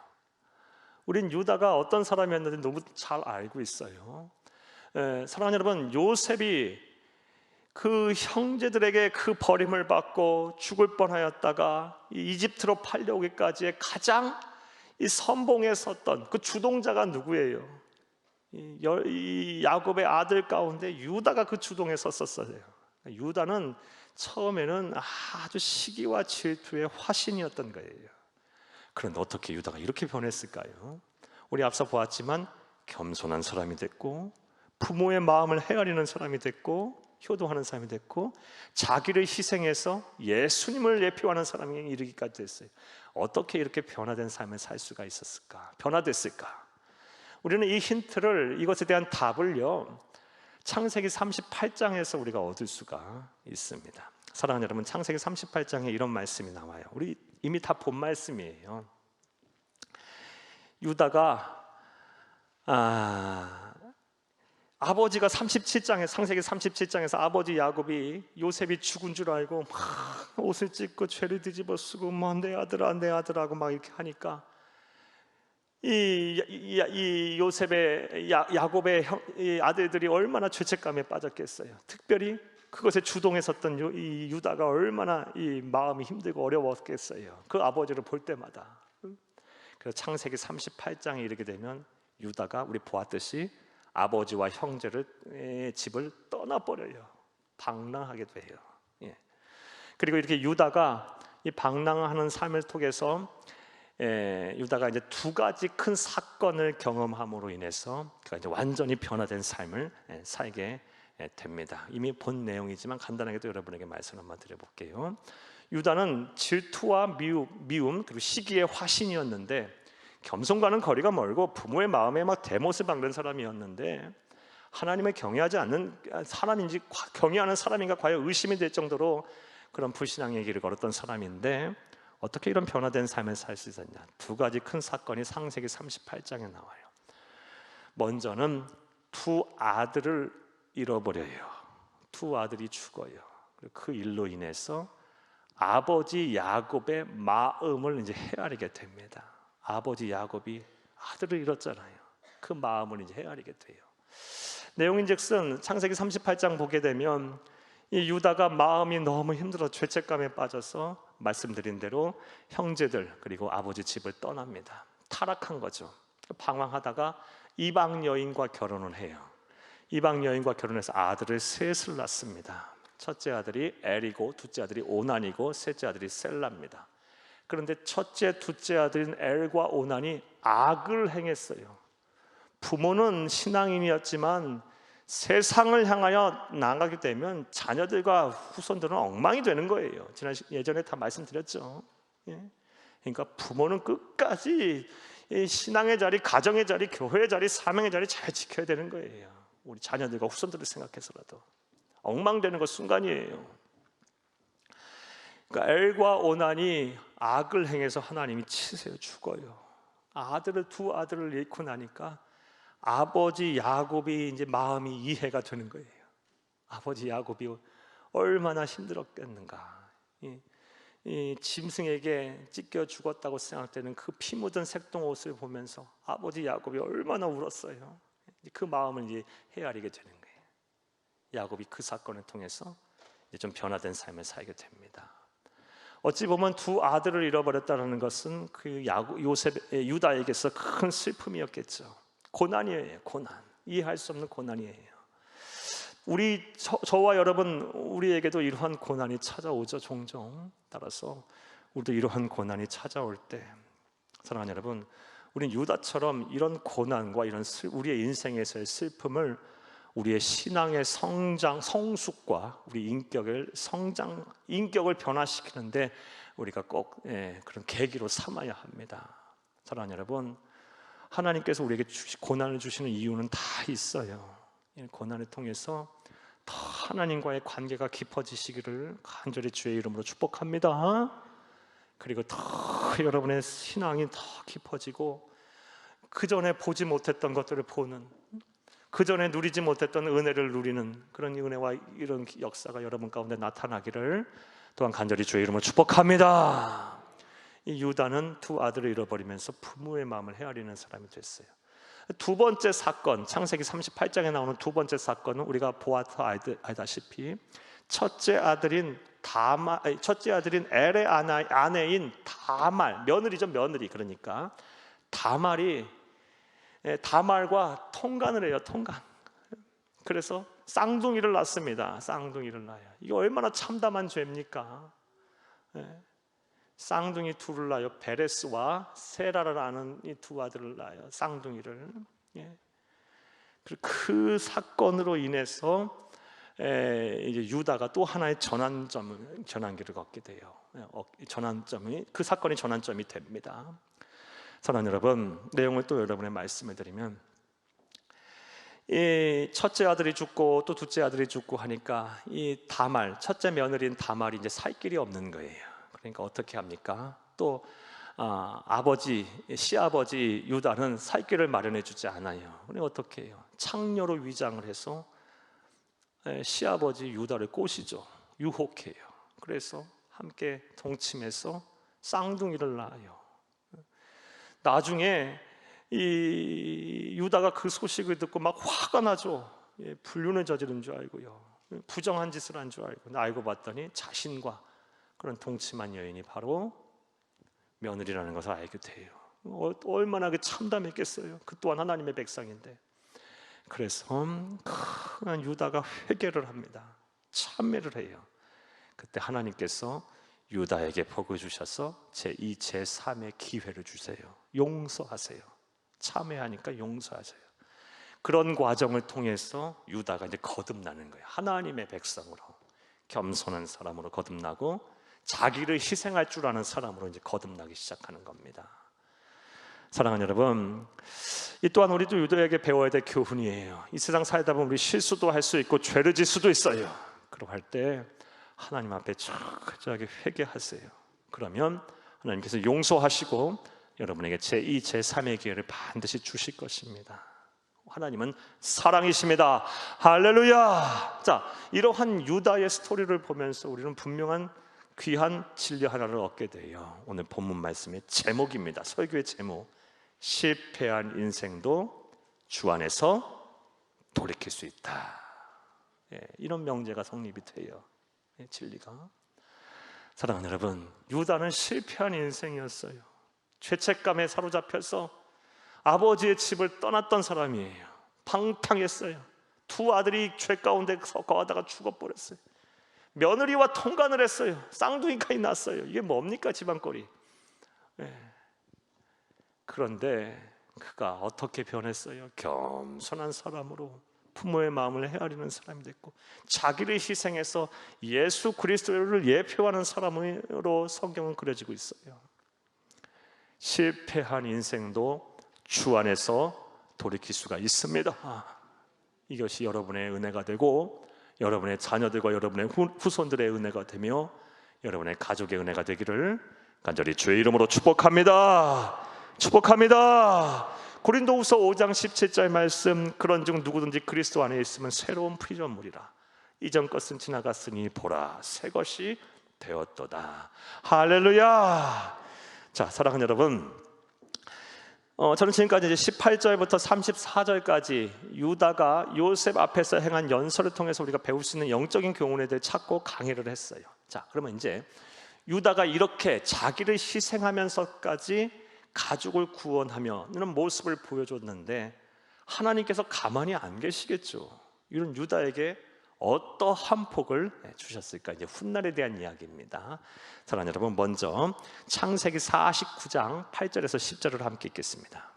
Speaker 1: 우린 유다가 어떤 사람이었는지 너무 잘 알고 있어요. 사랑하는 여러분, 요셉이 그 형제들에게 그 버림을 받고 죽을 뻔하였다가 이집트로 팔려오기까지의 가장 이 선봉에 섰던 그 주동자가 누구예요? 이 야곱의 아들 가운데 유다가 그 주동에 섰었어요. 유다는 처음에는 아주 시기와 질투의 화신이었던 거예요. 그런데 어떻게 유다가 이렇게 변했을까요? 우리 앞서 보았지만 겸손한 사람이 됐고, 부모의 마음을 헤아리는 사람이 됐고, 효도하는 사람이 됐고, 자기를 희생해서 예수님을 예표하는 사람이 이르기까지 됐어요. 어떻게 이렇게 변화된 삶을 살 수가 있었을까? 변화됐을까? 우리는 이 힌트를, 이것에 대한 답을요, 창세기 38장에서 우리가 얻을 수가 있습니다. 사랑하는 여러분, 창세기 38장에 이런 말씀이 나와요. 우리 이미 다 본 말씀이에요. 유다가 아버지가 37장에, 창세기 37장에서 아버지 야곱이 요셉이 죽은 줄 알고 막 옷을 찢고 죄를 뒤집어 쓰고 내 아들아 내 아들하고 막 이렇게 하니까 이 요셉의 야곱의 이 아들들이 얼마나 죄책감에 빠졌겠어요. 특별히 그것에 주동에 섰던 이 유다가 얼마나 이 마음이 힘들고 어려웠겠어요. 그 아버지를 볼 때마다. 그래서 창세기 38장에 이르게 되면 유다가 우리 보았듯이 아버지와 형제를 집을 떠나버려요. 방랑하게 돼요. 그리고 이렇게 유다가 이 방랑하는 삶을 통해서 유다가 이제 두 가지 큰 사건을 경험함으로 인해서 그가 이제 완전히 변화된 삶을 살게 됩니다. 이미 본 내용이지만 간단하게 또 여러분에게 말씀을 한번 드려볼게요. 유다는 질투와 미움 그리고 시기의 화신이었는데, 겸손과는 거리가 멀고 부모의 마음에 막 대못을 박는 사람이었는데, 하나님을 경외하지 않는 사람인지 경외하는 사람인가 과연 의심이 될 정도로 그런 불신앙의 길을 걸었던 사람인데, 어떻게 이런 변화된 삶을 살 수 있었냐? 두 가지 큰 사건이 창세기 38장에 나와요. 먼저는 두 아들을 잃어버려요. 두 아들이 죽어요. 그 일로 인해서 아버지 야곱의 마음을 이제 헤아리게 됩니다. 아버지 야곱이 아들을 잃었잖아요. 그 마음을 이제 헤아리게 돼요. 내용인즉슨 창세기 38장 보게 되면 이 유다가 마음이 너무 힘들어 죄책감에 빠져서 말씀드린 대로 형제들 그리고 아버지 집을 떠납니다. 타락한 거죠. 방황하다가 이방 여인과 결혼을 해요. 이방 여인과 결혼해서 아들을 셋을 낳습니다. 첫째 아들이 엘이고, 둘째 아들이 오난이고, 셋째 아들이 셀라입니다. 그런데 첫째, 둘째 아들인 엘과 오난이 악을 행했어요. 부모는 신앙인이었지만 세상을 향하여 나가게 되면 자녀들과 후손들은 엉망이 되는 거예요. 예전에 다 말씀드렸죠. 그러니까 부모는 끝까지 신앙의 자리, 가정의 자리, 교회의 자리, 사명의 자리 잘 지켜야 되는 거예요. 우리 자녀들과 후손들을 생각해서라도. 엉망되는 것 순간이에요. 그러니까 엘과 오난이 악을 행해서 하나님이 치세요. 죽어요. 두 아들을 잃고 나니까 아버지 야곱이 이제 마음이 이해가 되는 거예요. 아버지 야곱이 얼마나 힘들었겠는가. 이 짐승에게 찢겨 죽었다고 생각되는 그 피 묻은 색동옷을 보면서 아버지 야곱이 얼마나 울었어요. 그 마음을 이제 헤아리게 되는 거예요. 야곱이 그 사건을 통해서 이제 좀 변화된 삶을 살게 됩니다. 어찌 보면 두 아들을 잃어버렸다는 것은 그 유다에게서 큰 슬픔이었겠죠. 고난이에요. 고난. 이해할 수 없는 고난이에요. 저와 여러분, 우리에게도 이러한 고난이 찾아오죠. 종종. 따라서 우리도 이러한 고난이 찾아올 때, 사랑하는 여러분, 우린 유다처럼 이런 고난과 이런 우리의 인생에서의 슬픔을 우리의 신앙의 성숙과 우리 인격을 변화시키는데 우리가 꼭 그런 계기로 삼아야 합니다. 사랑하는 여러분, 하나님께서 우리에게 고난을 주시는 이유는 다 있어요. 이 고난을 통해서 더 하나님과의 관계가 깊어지시기를 간절히 주의 이름으로 축복합니다. 그리고 더 여러분의 신앙이 더 깊어지고 그 전에 보지 못했던 것들을 보는, 그 전에 누리지 못했던 은혜를 누리는 그런 은혜와 이런 역사가 여러분 가운데 나타나기를 또한 간절히 주의 이름으로 축복합니다. 이 유다는 두 아들을 잃어버리면서 부모의 마음을 헤아리는 사람이 됐어요. 두 번째 사건, 창세기 38장에 나오는 두 번째 사건은 우리가 보아서 알다시피 첫째 아들인 엘의 아내인 다말, 며느리죠, 며느리. 그러니까 다말과 통간을 해요. 통간. 그래서 쌍둥이를 낳습니다. 쌍둥이를 낳아요. 이게 얼마나 참담한 죄입니까? 쌍둥이 둘을 낳아요. 베레스와 세라를 아는 이 두 아들을 낳아요. 쌍둥이를. 그 사건으로 인해서 이제 유다가 또 하나의 전환기를 걷게 돼요. 그 사건이 전환점이 됩니다. 사랑하는 여러분, 내용을 또 여러분의 말씀을 드리면, 이 첫째 아들이 죽고 또 둘째 아들이 죽고 하니까 이 다말, 첫째 며느리인 다말이 이제 살 길이 없는 거예요. 그러니까 어떻게 합니까? 또 시아버지 유다는 살 길을 마련해 주지 않아요. 그러니까 어떻게 해요? 창녀로 위장을 해서 시아버지 유다를 꼬시죠. 유혹해요. 그래서 함께 동침해서 쌍둥이를 낳아요. 나중에 이 유다가 그 소식을 듣고 막 화가 나죠. 불륜을 저지른 줄 알고요. 부정한 짓을 한 줄 알고 봤더니 자신과 그런 동침한 여인이 바로 며느리라는 것을 알게 돼요. 얼마나 참담했겠어요. 그 또한 하나님의 백성인데. 그래서 큰 유다가 회개를 합니다. 참회를 해요. 그때 하나님께서 유다에게 복을 주셔서 제2, 제3의 기회를 주세요. 용서하세요. 참회하니까 용서하세요. 그런 과정을 통해서 유다가 이제 거듭나는 거예요. 하나님의 백성으로, 겸손한 사람으로 거듭나고 자기를 희생할 줄 아는 사람으로 이제 거듭나기 시작하는 겁니다. 사랑하는 여러분, 이 또한 우리도 유다에게 배워야 될 교훈이에요. 이 세상 살다 보면 우리 실수도 할 수 있고 죄를 질 수도 있어요. 그러고 할 때 하나님 앞에 철저하게 회개하세요. 그러면 하나님께서 용서하시고 여러분에게 제2, 제3의 기회를 반드시 주실 것입니다. 하나님은 사랑이십니다. 할렐루야. 자, 이러한 유다의 스토리를 보면서 우리는 분명한 귀한 진리 하나를 얻게 돼요. 오늘 본문 말씀의 제목입니다. 설교의 제목, 실패한 인생도 주 안에서 돌이킬 수 있다. 이런 명제가 성립이 돼요. 진리가. 사랑하는 여러분, 유다는 실패한 인생이었어요. 죄책감에 사로잡혀서 아버지의 집을 떠났던 사람이에요. 방탕했어요. 두 아들이 죄 가운데 거하다가 죽어버렸어요. 며느리와 통간을 했어요. 쌍둥이까지 낳았어요. 이게 뭡니까, 집안꼴이. 그런데 그가 어떻게 변했어요? 겸손한 사람으로 부모의 마음을 헤아리는 사람이 됐고, 자기를 희생해서 예수 그리스도를 예표하는 사람으로 성경은 그려지고 있어요. 실패한 인생도 주 안에서 돌이킬 수가 있습니다. 이것이 여러분의 은혜가 되고, 여러분의 자녀들과 여러분의 후손들의 은혜가 되며, 여러분의 가족의 은혜가 되기를 간절히 주의 이름으로 축복합니다. 축복합니다. 고린도후서 5장 17절 말씀, 그런즉 누구든지 그리스도 안에 있으면 새로운 피조물이라. 이전 것은 지나갔으니 보라 새 것이 되었도다. 할렐루야. 자, 사랑하는 여러분, 저는 지금까지 이제 18절부터 34절까지 유다가 요셉 앞에서 행한 연설을 통해서 우리가 배울 수 있는 영적인 교훈에 대해 찾고 강의를 했어요. 자, 그러면 이제 유다가 이렇게 자기를 희생하면서까지 가족을 구원하며는 모습을 보여줬는데, 하나님께서 가만히 안 계시겠죠. 이런 유다에게 어떠한 복을 주셨을까? 이제 훗날에 대한 이야기입니다. 사랑하는 여러분, 먼저 창세기 49장 8절에서 10절을 함께 읽겠습니다.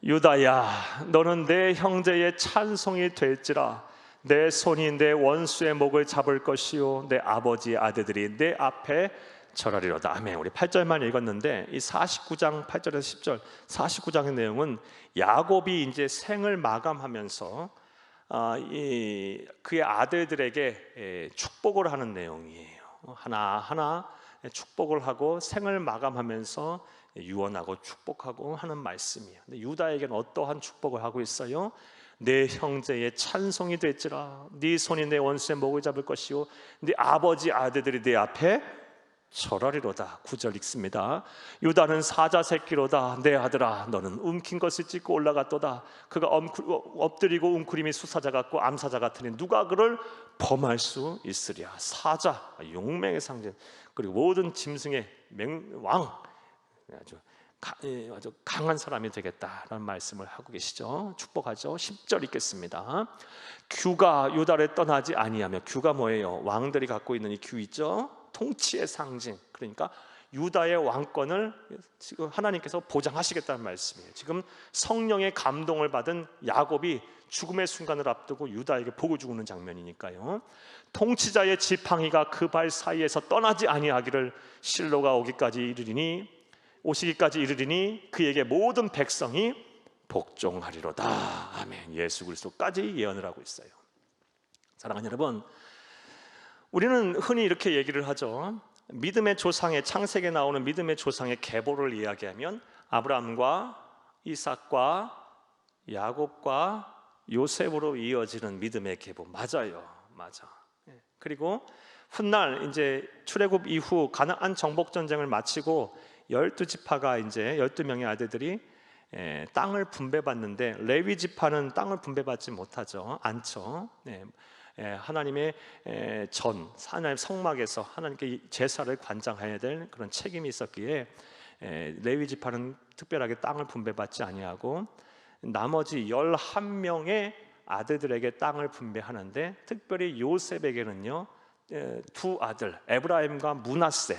Speaker 1: 유다야, 너는 내 형제의 찬송이 될지라. 내 손이 내 원수의 목을 잡을 것이요 내 아버지의 아들들이 내 앞에 절하리로다. 아멘. 우리 8절만 읽었는데 이 49장 8절에서 10절 49장의 내용은 야곱이 이제 생을 마감하면서 그의 아들들에게 축복을 하는 내용이에요. 하나하나 축복을 하고 생을 마감하면서 유언하고 축복하고 하는 말씀이에요. 근데 유다에게는 어떠한 축복을 하고 있어요? 내 형제의 찬송이 될지라. 네 손이 내 원수의 목을 잡을 것이요 네 아버지 아들들이 내 앞에 절하리로다. 9절 읽습니다. 유다는 사자 새끼로다. 내 아들아, 너는 움킨 것을 찢고 올라갔도다. 그가 엎드리고 웅크림이 수사자 같고 암사자 같으니 누가 그를 범할 수 있으랴. 사자, 용맹의 상징, 그리고 모든 짐승의 왕, 아주 강한 사람이 되겠다라는 말씀을 하고 계시죠. 축복하죠. 10절 읽겠습니다. 규가 유다를 떠나지 아니하며, 규가 뭐예요? 왕들이 갖고 있는 이 규 있죠. 통치의 상징. 그러니까 유다의 왕권을 지금 하나님께서 보장하시겠다는 말씀이에요. 지금 성령의 감동을 받은 야곱이 죽음의 순간을 앞두고 유다에게 복을 주는 장면이니까요. 통치자의 지팡이가 그 발 사이에서 떠나지 아니하기를 실로가 오시기까지 이르리니 그에게 모든 백성이 복종하리로다. 아멘. 예수 그리스도까지 예언을 하고 있어요. 사랑하는 여러분, 우리는 흔히 이렇게 얘기를 하죠. 믿음의 조상의, 창세기에 나오는 믿음의 조상의 계보를 이야기하면 아브라함과 이삭과 야곱과 요셉으로 이어지는 믿음의 계보. 맞아요. 맞아. 그리고 훗날 이제 출애굽 이후 가나안 정복 전쟁을 마치고 12지파가 이제 12명의 아들들이 땅을 분배받는데, 레위 지파는 땅을 분배받지 못하죠. 않죠. 하나님의 하나님 성막에서 하나님께 제사를 관장해야 될 그런 책임이 있었기에 레위 지파는 특별하게 땅을 분배받지 아니하고 나머지 11명의 아들들에게 땅을 분배하는데, 특별히 요셉에게는요 두 아들 에브라임과 므낫세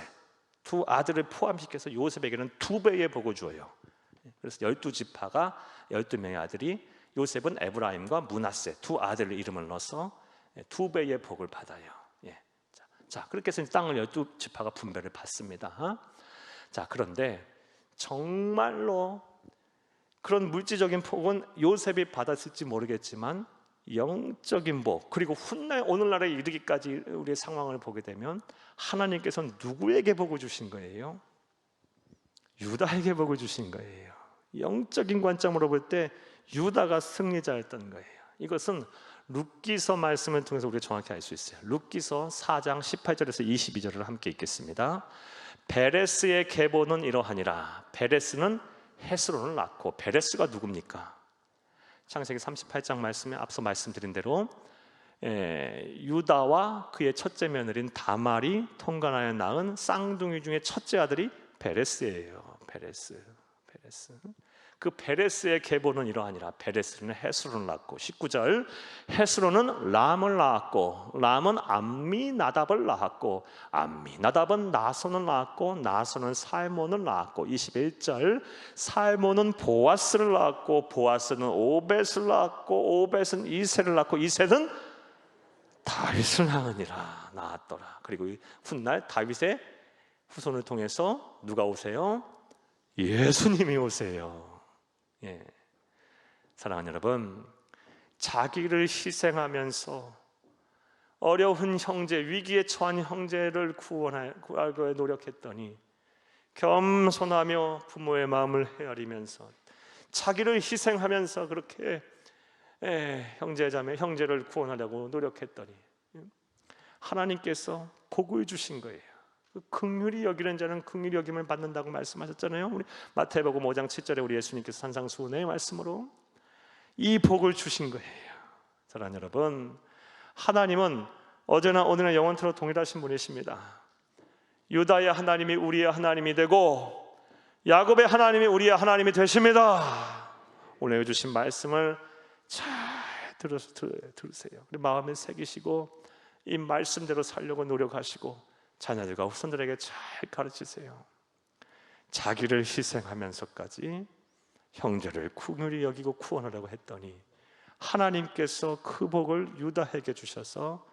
Speaker 1: 두 아들을 포함시켜서 요셉에게는 2배의 복을 주어요. 그래서 12지파가 12명의 아들이, 요셉은 에브라임과 므낫세 두 아들의 이름을 넣어서 2배의 복을 받아요. 자, 그렇게 해서 땅을 12지파가 분배를 받습니다. 자, 그런데 정말로 그런 물질적인 복은 요셉이 받았을지 모르겠지만 영적인 복, 그리고 훗날 오늘날에 이르기까지 우리의 상황을 보게 되면 하나님께서는 누구에게 복을 주신 거예요? 유다에게 복을 주신 거예요. 영적인 관점으로 볼 때 유다가 승리자였던 거예요. 이것은 룻기서 말씀을 통해서 우리가 정확히 알 수 있어요. 룻기서 4장 18절에서 22절을 함께 읽겠습니다. 베레스의 계보는 이러하니라. 베레스는 헤스론을 낳고, 베레스가 누굽니까? 창세기 38장 말씀에 앞서 말씀드린 대로 유다와 그의 첫째 며느리인 다말이 통간하여 낳은 쌍둥이 중에 첫째 아들이 베레스예요. 베레스. 페레스. 그 베레스의 계보는 이러하니라. 베레스는 헤스론을 낳았고, 19절, 헤스론은 람을 낳았고, 람은 암미나답을 낳았고, 암미나답은 나손을 낳았고, 나손은 살몬을 낳았고, 21절, 살몬은 보아스를 낳았고, 보아스는 오벳을 낳았고, 오벳은 이새를 낳고, 이새는 다윗을 낳았더라. 그리고 훗날 다윗의 후손을 통해서 누가 오세요? 예수님이 오세요. 예. 사랑하는 여러분, 자기를 희생하면서 어려운 형제, 위기에 처한 형제를 구하기 노력했더니 겸손하며 부모의 마음을 헤아리면서 자기를 희생하면서 그렇게 형제를 구원하려고 노력했더니 하나님께서 복을 주신 거예요. 긍휼히 여기는 자는 긍휼히 여김을 받는다고 말씀하셨잖아요. 우리 마태복음 5장 7절에 우리 예수님께서 산상수훈의 말씀으로 이 복을 주신 거예요. 사랑하는 여러분, 하나님은 어제나 오늘나 영원토록 동일하신 분이십니다. 유다의 하나님이 우리의 하나님이 되고 야곱의 하나님이 우리의 하나님이 되십니다. 오늘 주신 말씀을 잘 들으세요. 우리 마음에 새기시고 이 말씀대로 살려고 노력하시고 자녀들과 후손들에게 잘 가르치세요. 자기를 희생하면서까지 형제를 긍휼히 여기고 구원하려고 했더니 하나님께서 그 복을 유다에게 주셔서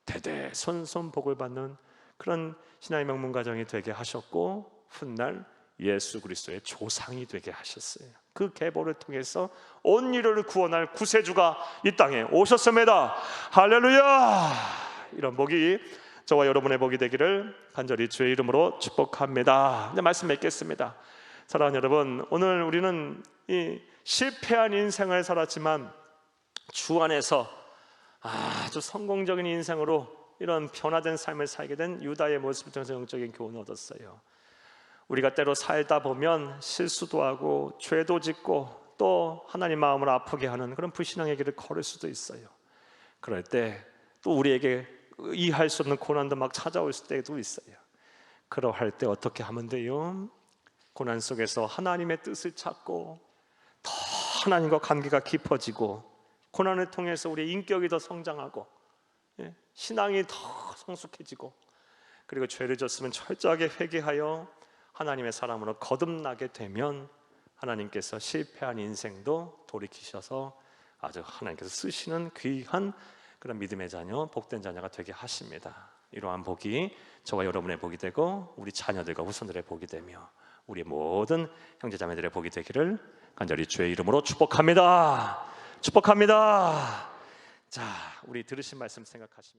Speaker 1: 대대손손 복을 받는 그런 신앙의 명문 가정이 되게 하셨고, 훗날 예수 그리스도의 조상이 되게 하셨어요. 그 계보를 통해서 온 인류를 구원할 구세주가 이 땅에 오셨습니다. 할렐루야! 이런 복이 저와 여러분의 복이 되기를 간절히 주의 이름으로 축복합니다. 이제 말씀 맺겠습니다. 사랑하는 여러분, 오늘 우리는 이 실패한 인생을 살았지만 주 안에서 아주 성공적인 인생으로 이런 변화된 삶을 살게 된 유다의 모습을 통해서 영적인 교훈을 얻었어요. 우리가 때로 살다 보면 실수도 하고 죄도 짓고 또 하나님 마음을 아프게 하는 그런 불신앙의 길을 걸을 수도 있어요. 그럴 때 또 우리에게 이해할 수 없는 고난도 막 찾아올 때도 있어요. 그러할 때 어떻게 하면 돼요? 고난 속에서 하나님의 뜻을 찾고 더 하나님과 관계가 깊어지고, 고난을 통해서 우리의 인격이 더 성장하고 신앙이 더 성숙해지고, 그리고 죄를 졌으면 철저하게 회개하여 하나님의 사람으로 거듭나게 되면 하나님께서 실패한 인생도 돌이키셔서 아주 하나님께서 쓰시는 귀한 그런 믿음의 자녀, 복된 자녀가 되게 하십니다. 이러한 복이 저와 여러분의 복이 되고 우리 자녀들과 후손들의 복이 되며 우리 모든 형제자매들의 복이 되기를 간절히 주의 이름으로 축복합니다. 축복합니다. 자, 우리 들으신 말씀 생각하시면